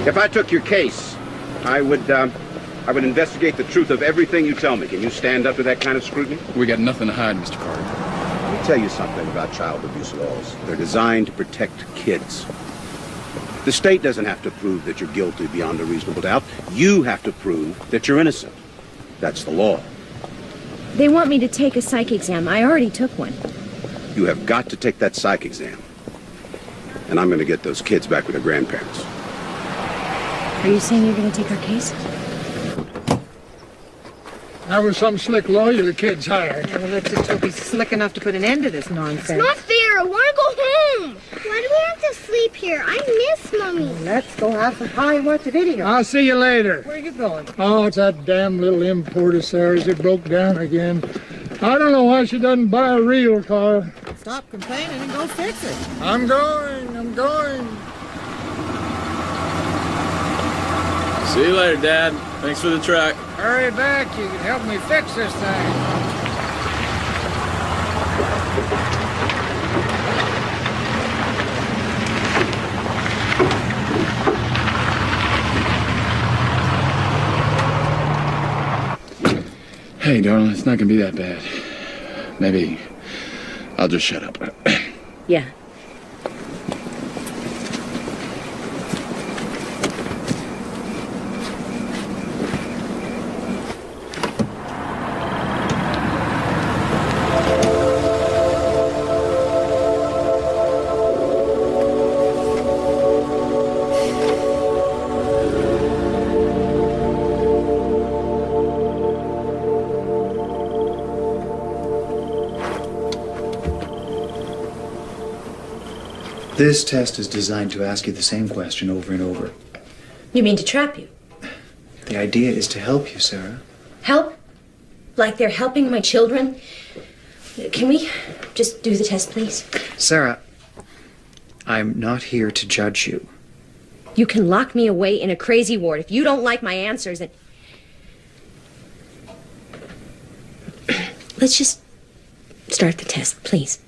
If I took your case, I would I would investigate the truth of everything you tell me. Can you stand up to that kind of scrutiny? We got nothing to hide, Mr. Carter. Let me tell you something about child abuse laws. They're designed to protect kids. The state doesn't have to prove that you're guilty beyond a reasonable doubt. You have to prove that you're innocent. That's the law. They want me to take a psych exam. I already took one. You have got to take that psych exam. And I'm going to get those kids back with their grandparents. Are you saying you're going to take our case? That was some slick lawyer the kids hired. Well, let's just hope he's slick enough to put an end to this nonsense. It's not fair. I want to go home. Why do we have to sleep here? I miss Mommy. Let's go have some pie and watch a video. I'll see you later. Where are you going? Oh, it's that damn little import of Sarah's. It broke down again. I don't know why she doesn't buy a real car. Stop complaining and go fix it. I'm going. See you later, Dad. Thanks for the truck. Hurry back. You can help me fix this thing. Hey, darling, it's not gonna be that bad. Maybe I'll just shut up. Yeah. This test is designed to ask you the same question over and over. You mean to trap you? The idea is to help you, Sarah. Help? Like they're helping my children? Can we just do the test, please? Sarah, I'm not here to judge you. You can lock me away in a crazy ward if you don't like my answers and... Let's just start the test, please.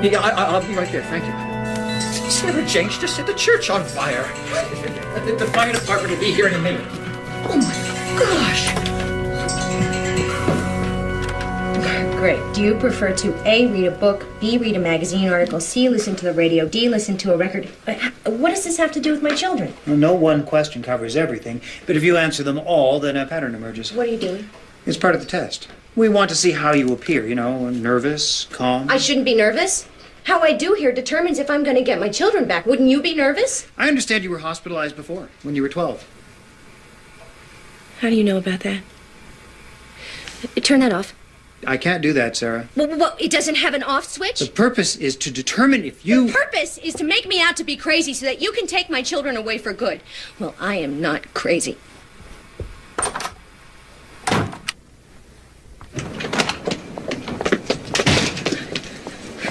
Yeah, I'll be right there, thank you. It's never changed, just set the church on fire. The fire department will be here in a minute. Oh my gosh! Great. Do you prefer to A, read a book, B, read a magazine article, C, listen to the radio, D, listen to a record? What does this have to do with my children? Well, no one question covers everything, but if you answer them all, then a pattern emerges. What are you doing? It's part of the test. We want to see how you appear, you know, nervous, calm. I shouldn't be nervous. How I do here determines if I'm going to get my children back. Wouldn't you be nervous? I understand you were hospitalized before, when you were 12. How do you know about that? Turn that off. I can't do that, Sarah. Well, it doesn't have an off switch? The purpose is to determine if you... The purpose is to make me out to be crazy so that you can take my children away for good. Well, I am not crazy.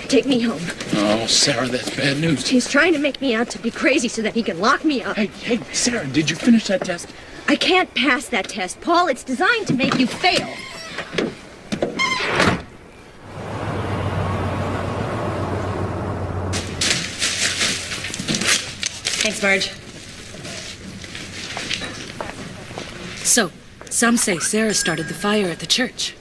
Take me home. Oh, Sarah, that's bad news. He's trying to make me out to be crazy so that he can lock me up. Hey, Sarah, did you finish that test? I can't pass that test, Paul. It's designed to make you fail. Thanks, Marge. So, some say Sarah started the fire at the church.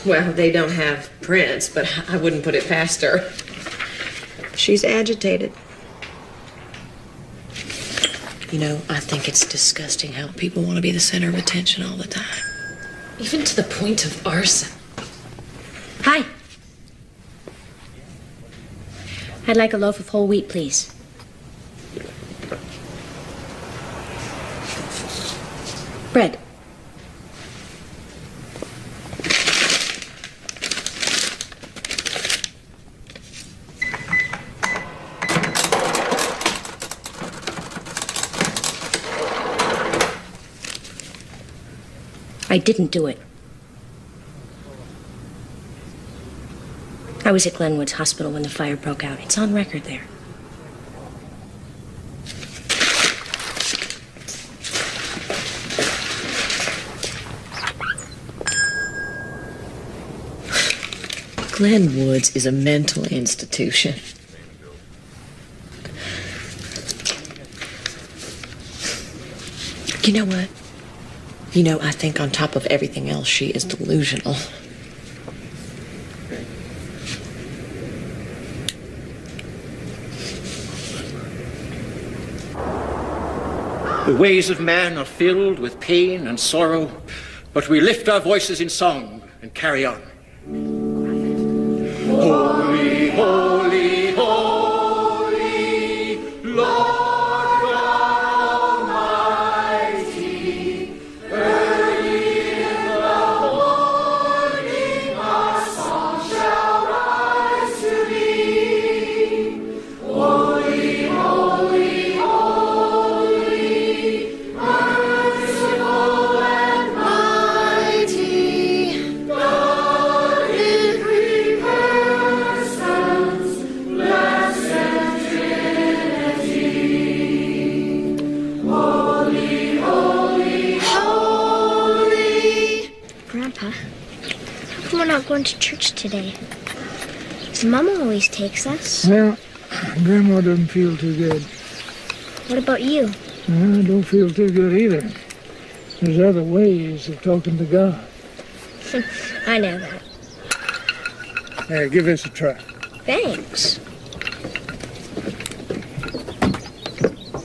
Well, they don't have prints, but I wouldn't put it past her. She's agitated. You know, I think it's disgusting how people want to be the center of attention all the time. Even to the point of arson. Hi. I'd like a loaf of whole wheat, please. Bread. I didn't do it. I was at Glenwood's Hospital when the fire broke out. It's on record there. Glenwood's is a mental institution. You know what? I think on top of everything else, she is delusional. The ways of man are filled with pain and sorrow, but we lift our voices in song and carry on. Holy, holy, holy, Lord. Going to church today. Mama always takes us. Well, Grandma doesn't feel too good. What about you? I don't feel too good either. There's other ways of talking to God. I know that. Hey, give this a try. Thanks.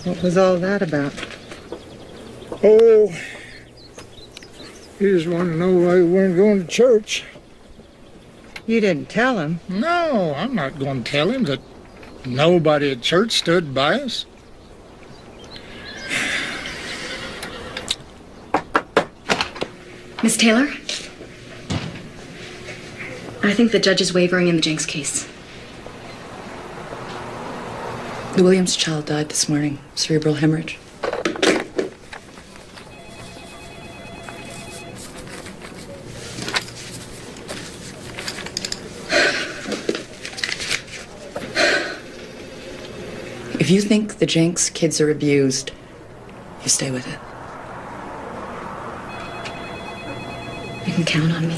What was all that about? Oh, you just want to know why we weren't going to church. You didn't tell him. No, I'm not going to tell him that nobody at church stood by us. Miss Taylor? I think the judge is wavering in the Jenks case. The Williams child died this morning. Cerebral hemorrhage. If you think the Jenks kids are abused, you stay with it. You can count on me.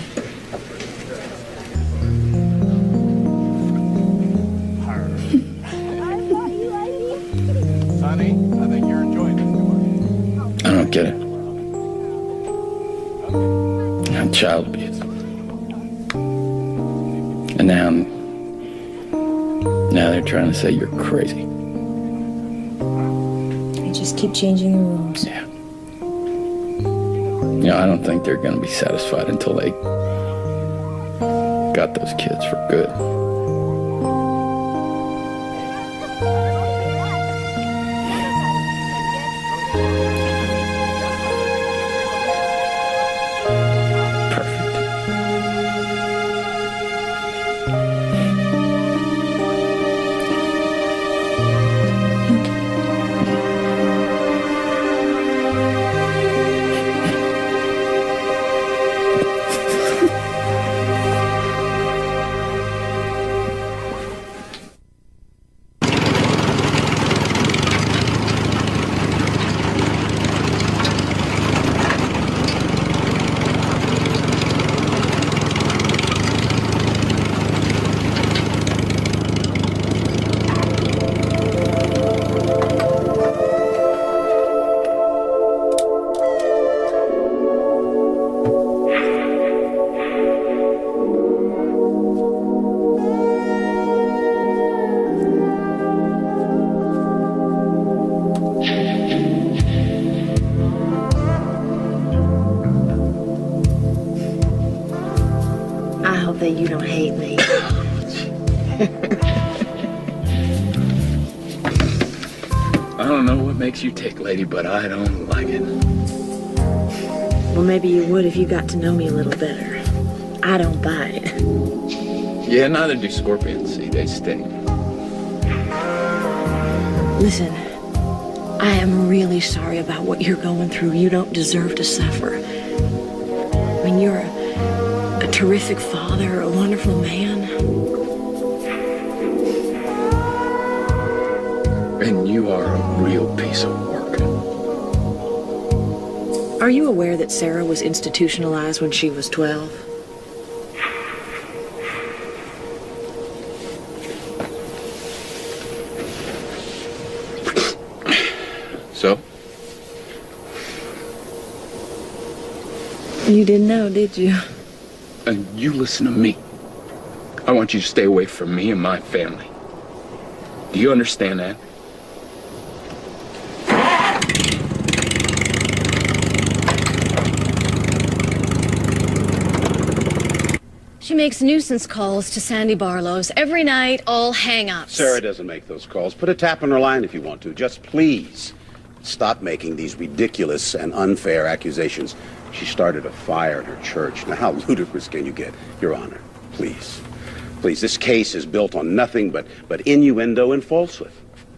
Sonny, I think you're enjoying this too much. I don't get it. Not child abuse. And now they're trying to say you're crazy. Just keep changing the rules. Yeah. I don't think they're going to be satisfied until they got those kids for good. that you don't hate me. I don't know what makes you tick, lady, but I don't like it. Well, maybe you would if you got to know me a little better. I don't bite. Yeah, neither do scorpions. See, they sting. Listen, I am really sorry about what you're going through. You don't deserve to suffer. I mean, you're a terrific father, a wonderful man. And you are a real piece of work. Are you aware that Sarah was institutionalized when she was 12? So? You didn't know, did you? And you listen to me. I want you to stay away from me and my family. Do you understand that? She makes nuisance calls to Sandy Barlow's every night, all hang-ups. Sarah doesn't make those calls. Put a tap on her line if you want to. Just please stop making these ridiculous and unfair accusations. She started a fire in her church. Now, how ludicrous can you get, Your Honor? Please. Please, this case is built on nothing but innuendo and falsehood.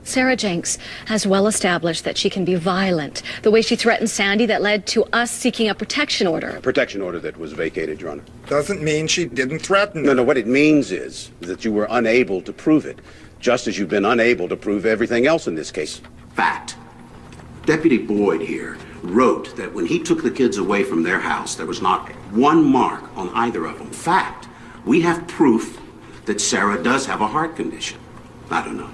Sarah Jenks has well established that she can be violent. The way she threatened Sandy that led to us seeking a protection order. A protection order that was vacated, Your Honor. Doesn't mean she didn't threaten. No, what it means is that you were unable to prove it, just as you've been unable to prove everything else in this case. Fact. Deputy Boyd here wrote that when he took the kids away from their house, there was not one mark on either of them. Fact. We have proof that Sarah does have a heart condition. I don't know.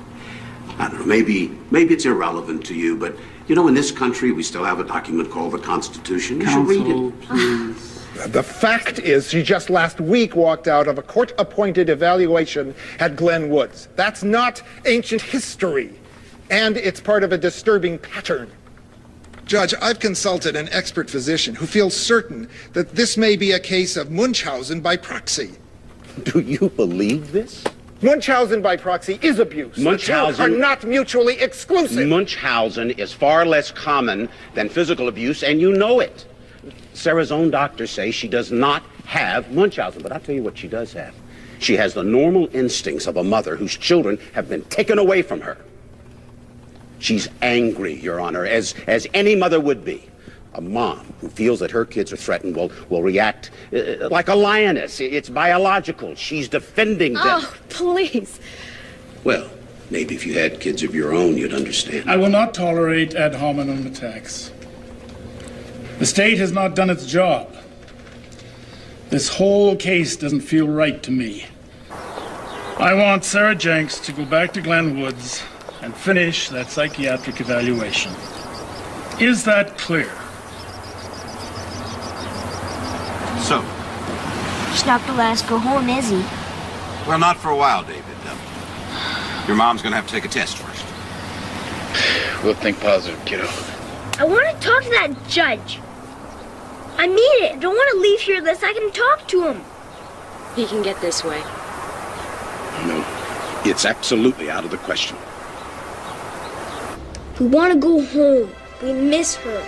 Maybe it's irrelevant to you, but you know, in this country, we still have a document called the Constitution. You should read it. Please. The fact is, she just last week walked out of a court-appointed evaluation at Glen Woods. That's not ancient history, and it's part of a disturbing pattern. Judge, I've consulted an expert physician who feels certain that this may be a case of Munchausen by proxy. Do you believe this? Munchausen by proxy is abuse. Munchausen The two are not mutually exclusive. Munchausen is far less common than physical abuse, and you know it. Sarah's own doctors say she does not have Munchausen, but I'll tell you what she does have. She has the normal instincts of a mother whose children have been taken away from her. She's angry, Your Honor, as any mother would be. A mom who feels that her kids are threatened will react like a lioness. It's biological. She's defending them. Oh, please. Well, maybe if you had kids of your own, you'd understand. I will not tolerate ad hominem attacks. The state has not done its job. This whole case doesn't feel right to me. I want Sarah Jenks to go back to Glen Woods and finish that psychiatric evaluation. Is that clear? So? He's not the last go home, is he? Well, not for a while, David. Your mom's gonna have to take a test first. We'll think positive, kiddo. I want to talk to that judge. I mean it. I don't want to leave here unless I can talk to him. He can get this way. No, it's absolutely out of the question. We want to go home. We miss her.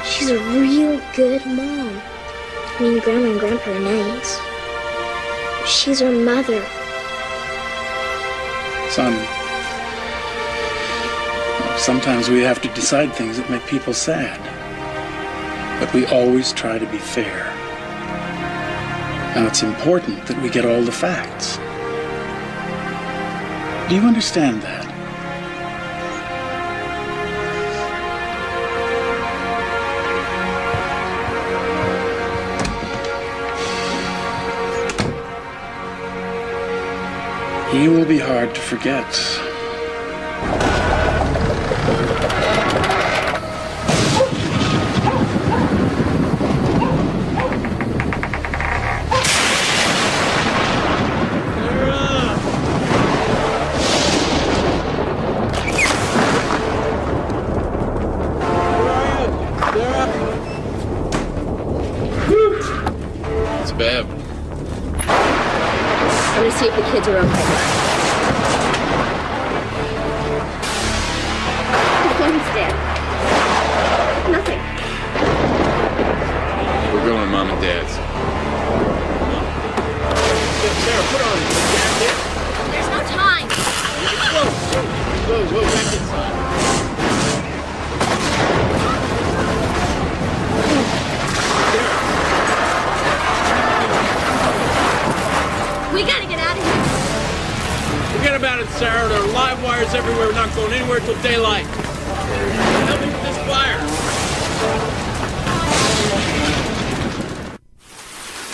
She's a real good mom. I mean, Grandma and Grandpa are nice. She's our mother. Son, sometimes we have to decide things that make people sad. But we always try to be fair. Now, it's important that we get all the facts. Do you understand that? He will be hard to forget. It's Bev. see if the kids are okay. The phone's dead. Nothing. We're going to Mom and Dad's. Sarah, put on the jacket. There's no time. Whoa, back inside. We gotta get out of here. Forget about it, Sarah. There are live wires everywhere. We're not going anywhere till daylight. Help me with this fire.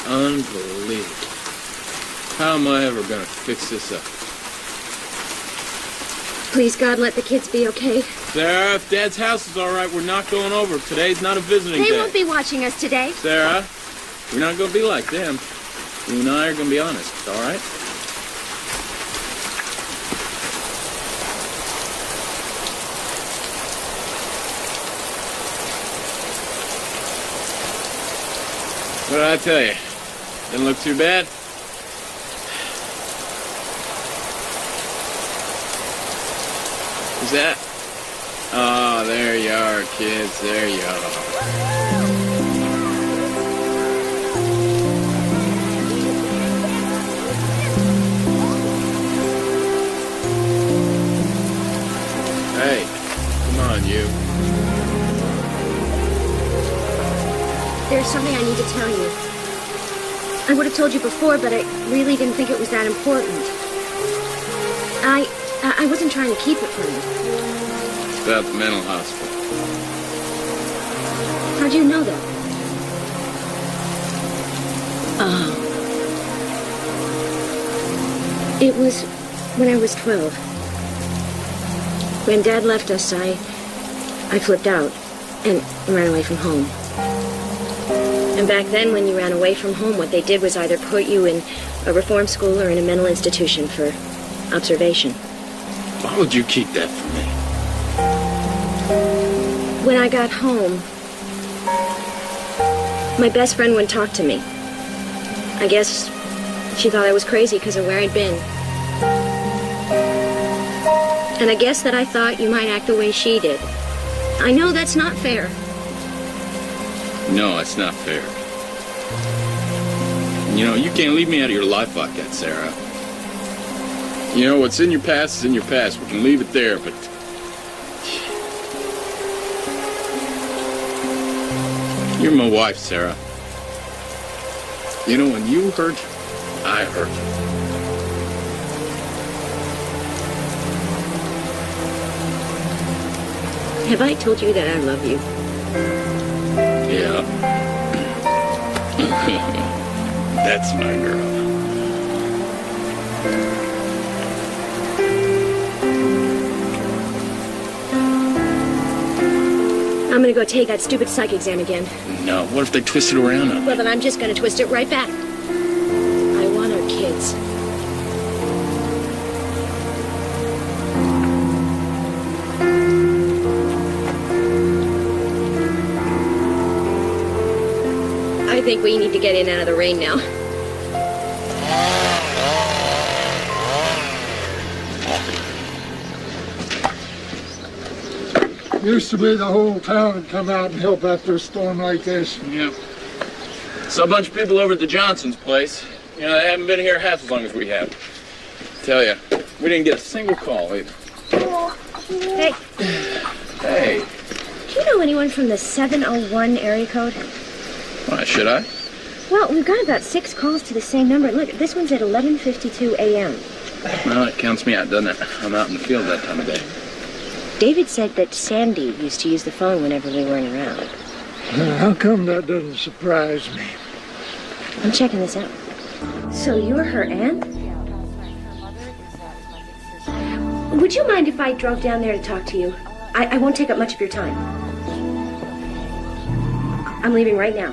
Unbelievable. How am I ever going to fix this up? Please, God, let the kids be okay. Sarah, if Dad's house is all right, we're not going over. Today's not a visiting They day. won't be watching us today. Sarah, we're not going to be like them. You and I are going to be honest, all right? What did I tell you? Didn't look too bad? Who's that? Oh, there you are, kids. There you are. Hey, come on, you. There's something I need to tell you. I would have told you before, but I really didn't think it was that important. I wasn't trying to keep it from you. It's about the mental hospital. How'd you know that? It was when I was 12. When Dad left us, I flipped out and ran away from home. And back then, when you ran away from home, what they did was either put you in a reform school or in a mental institution for observation. Why would you keep that from me? When I got home, my best friend wouldn't talk to me. I guess she thought I was crazy because of where I'd been. And I guess that I thought you might act the way she did. I know that's not fair. No, it's not fair. You know, you can't leave me out of your life like that, Sarah. You know, what's in your past is in your past. We can leave it there, but... You're my wife, Sarah. You know, when you hurt, I hurt. Have I told you that I love you? Yeah. That's my girl. I'm gonna go take that stupid psych exam again. No, what if they twist it around on me? Well, then I'm just gonna twist it right back. I want our kids. I think we need to get in and out of the rain now. Used to be the whole town would come out and help after a storm like this. Yeah. Saw a bunch of people over at the Johnson's place. You know, they haven't been here half as long as we have. Tell you, we didn't get a single call either. Hey. Hey. Do you know anyone from the 701 area code? Why, should I? Well, we've got about 6 calls to the same number. Look, this one's at 11:52 a.m. Well, it counts me out, doesn't it? I'm out in the field that time of day. David said that Sandy used to use the phone whenever we weren't around. How come that doesn't surprise me? I'm checking this out. So you're her aunt? Would you mind if I drove down there to talk to you? I won't take up much of your time. I'm leaving right now.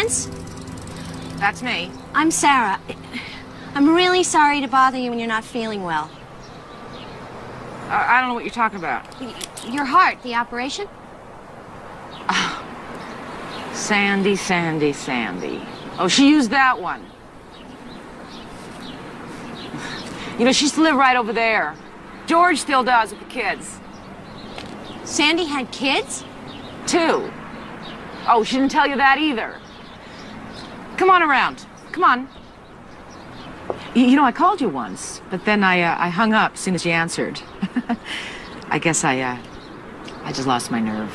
Spence? That's me. I'm Sarah. I'm really sorry to bother you when you're not feeling well. I don't know what you're talking about. Your heart, the operation? Sandy, Sandy, Sandy. Oh, she used that one. You know, she used to live right over there. George still does with the kids. Sandy had kids? 2. Oh, she didn't tell you that either. Come on around. Come on. You know, I called you once, but then I hung up as soon as you answered. I guess I just lost my nerve.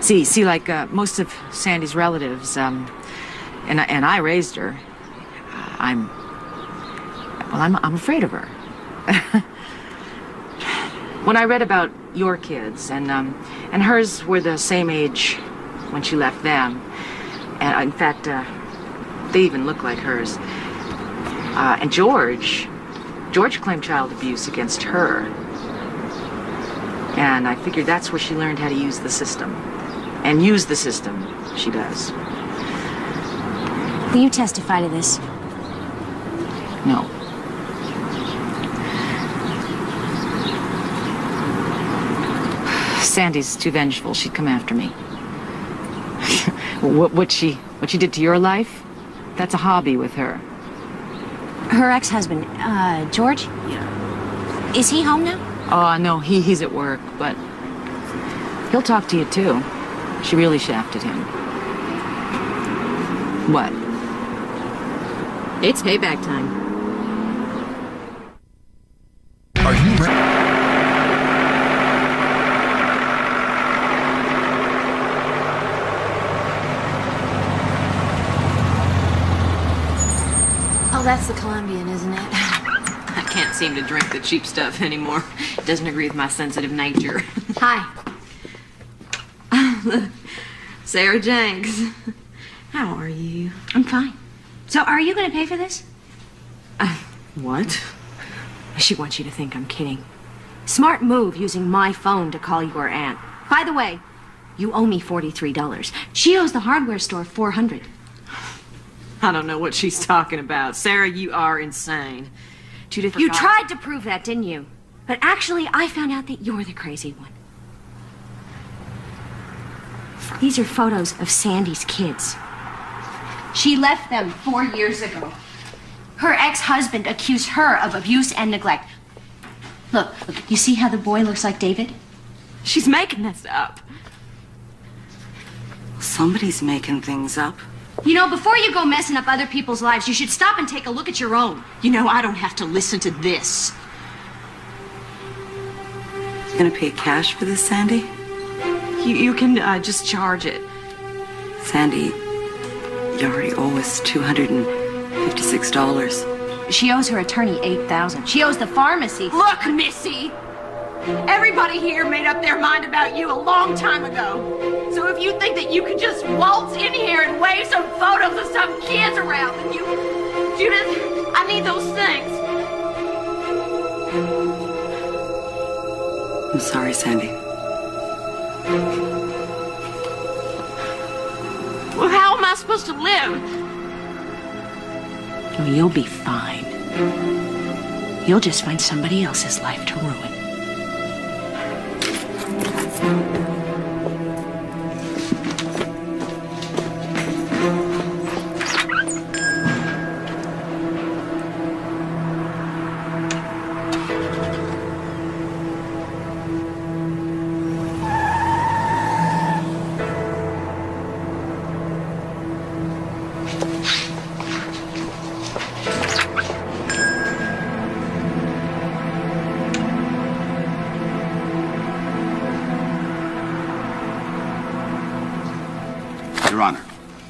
See, like most of Sandy's relatives, and I raised her. I'm afraid of her. When I read about your kids, and hers were the same age when she left them, and in fact, they even look like hers. And George claimed child abuse against her. And I figured that's where she learned how to use the system. And use the system, she does. Will you testify to this? No. Sandy's too vengeful. She'd come after me. What she did to your life, that's a hobby with her. Her ex-husband, George? Yeah. Is he home now? Oh, no, he's at work, but he'll talk to you, too. She really shafted him. What? It's payback time. Are you ready? Oh, that's the Colombian, isn't it? I can't seem to drink the cheap stuff anymore. It doesn't agree with my sensitive nature. Hi. Look, Sarah Jenks. How are you? I'm fine. So, are you going to pay for this? What? She wants you to think I'm kidding. Smart move using my phone to call your aunt. By the way, you owe me $43. She owes the hardware store $400. I don't know what she's talking about. Sarah, you are insane. Judith, You tried to prove that, didn't you? But actually, I found out that you're the crazy one. These are photos of Sandy's kids. She left them 4 years ago. Her ex-husband accused her of abuse and neglect. Look, you see how the boy looks like David? She's making this up. Somebody's making things up. You know, before you go messing up other people's lives, you should stop and take a look at your own. You know, I don't have to listen to this. You gonna pay cash for this, Sandy? You can just charge it. Sandy, you already owe us $256. She owes her attorney $8,000. She owes the pharmacy. Look, Missy! Everybody here made up their mind about you a long time ago. So if you think that you could just waltz in here and wave some photos of some kids around, then you... Judith, I need those things. I'm sorry, Sandy. Well, how am I supposed to live? Oh, you'll be fine. You'll just find somebody else's life to ruin. Your Honor,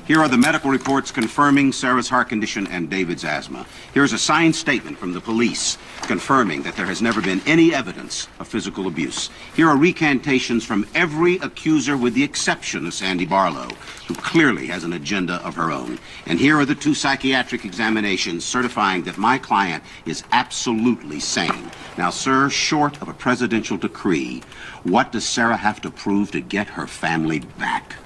here are the medical reports confirming Sarah's heart condition and David's asthma. Here's a signed statement from the police confirming that there has never been any evidence of physical abuse. Here are recantations from every accuser with the exception of Sandy Barlow, who clearly has an agenda of her own. And here are the 2 psychiatric examinations certifying that my client is absolutely sane. Now, sir, short of a presidential decree, what does Sarah have to prove to get her family back?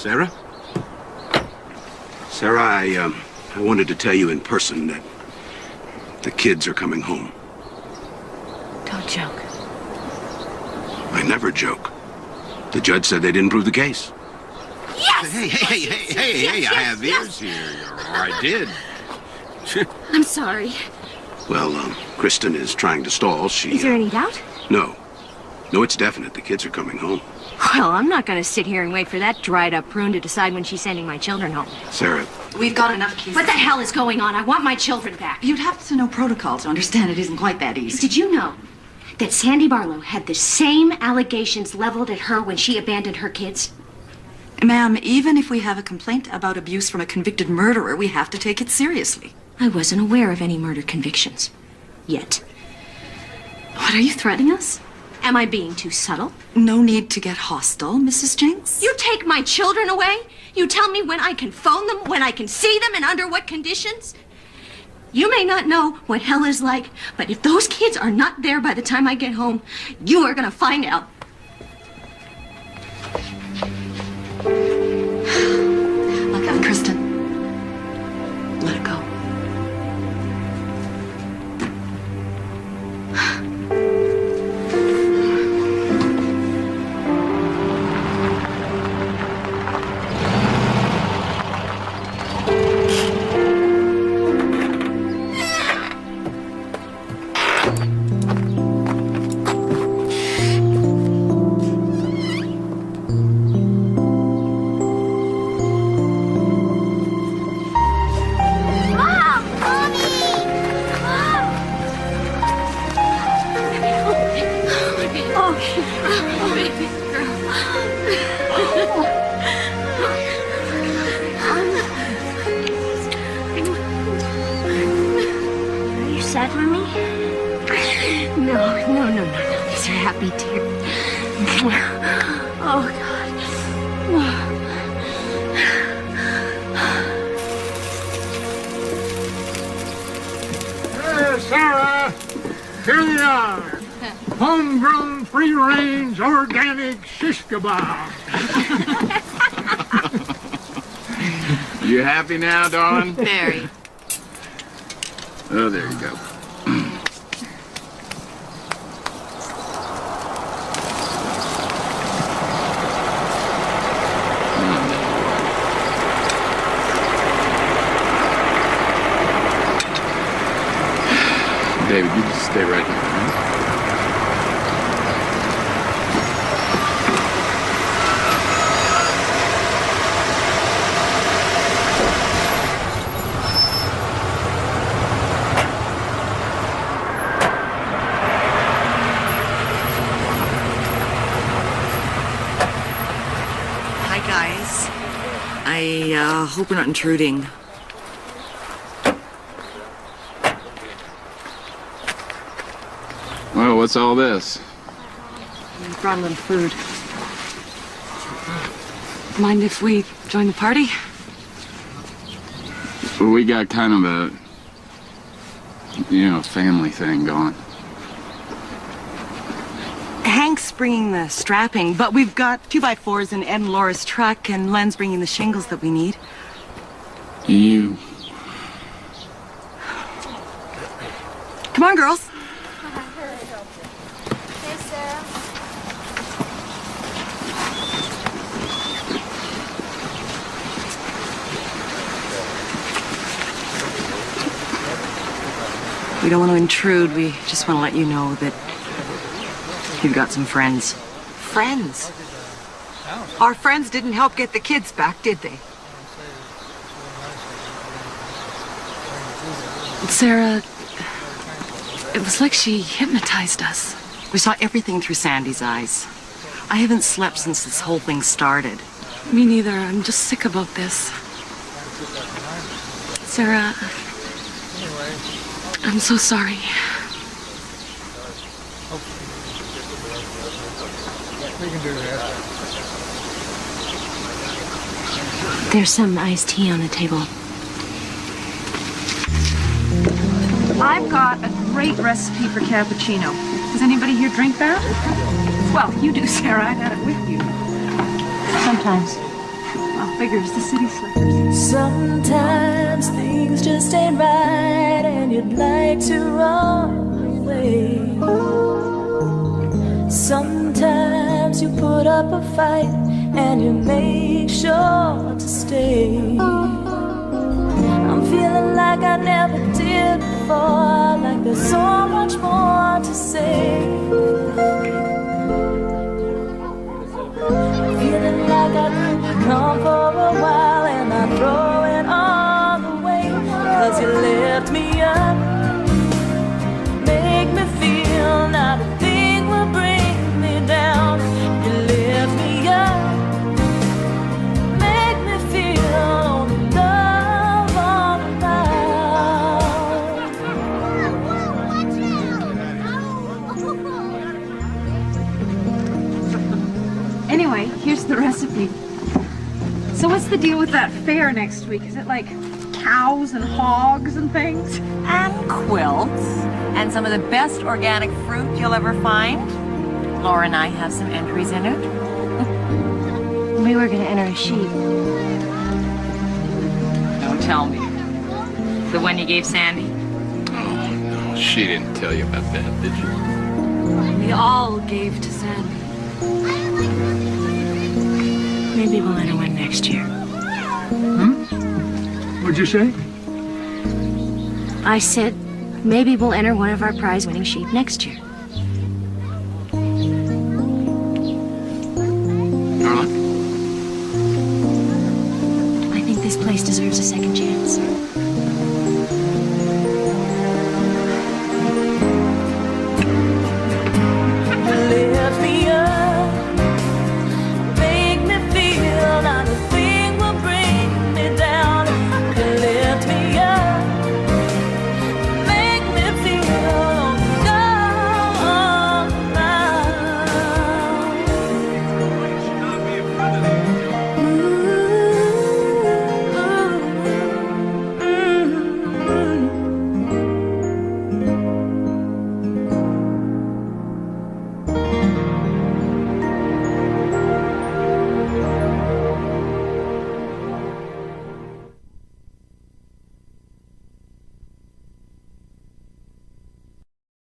Sarah? Sarah, I wanted to tell you in person that the kids are coming home. Don't joke. I never joke. The judge said they didn't prove the case. Yes! Hey, I have ears here. Or I did. I'm sorry. Well, Kristen is trying to stall. Is there any doubt? No. No, it's definite. The kids are coming home. Well, I'm not going to sit here and wait for that dried-up prune to decide when she's sending my children home. Sarah. We've got enough cases. What the hell is going on? I want my children back. You'd have to know protocol to understand it isn't quite that easy. Did you know that Sandy Barlow had the same allegations leveled at her when she abandoned her kids? Ma'am, even if we have a complaint about abuse from a convicted murderer, we have to take it seriously. I wasn't aware of any murder convictions. Yet. What, are you threatening us? Am I being too subtle? No need to get hostile, Mrs. Jenks. You take my children away? You tell me when I can phone them, when I can see them, and under what conditions? You may not know what hell is like, but if those kids are not there by the time I get home, you are going to find out. Look up, Kristen. Let it go. Sarah, here they are. Homegrown, free-range, organic shish kebab. You happy now, darling? Very. Oh, there you go. David, you just stay right here. Hi, guys. I hope we're not intruding. Well, what's all this? We brought a little food. Mind if we join the party? Well, we got kind of a, family thing going. Hank's bringing the strapping, but we've got 2x4s in Ed and Laura's truck, and Len's bringing the shingles that we need. You... Come on, girls. We don't want to intrude. We just want to let you know that you've got some friends. Friends? Our friends didn't help get the kids back, did they? Sarah, it was like she hypnotized us. We saw everything through Sandy's eyes. I haven't slept since this whole thing started. Me neither. I'm just sick about this. Sarah, I'm so sorry. There's some iced tea on the table. I've got a great recipe for cappuccino. Does anybody here drink that? Well, you do, Sarah. I got it with you. Sometimes. Well, figures the city slickers. Sometimes things just ain't right and you'd like to run away. Sometimes you put up a fight and you make sure to stay. I'm feeling like I never did before, like there's so much more to say. Feeling like I could come for a while and I throw it all away. Cause you lift me up, make me feel not a thing will bring me down. You lift me up, make me feel only love all around. Anyway, here's the recipe. So what's the deal with that fair next week? Is it like cows and hogs and things? And quilts. And some of the best organic fruit you'll ever find. Laura and I have some entries in it. We were going to enter a sheep. Don't tell me. The one you gave Sandy? Oh, no, she didn't tell you about that, did you? We all gave to Sandy. Maybe we'll enter one next year. What'd you say? I said, maybe we'll enter one of our prize-winning sheep next year.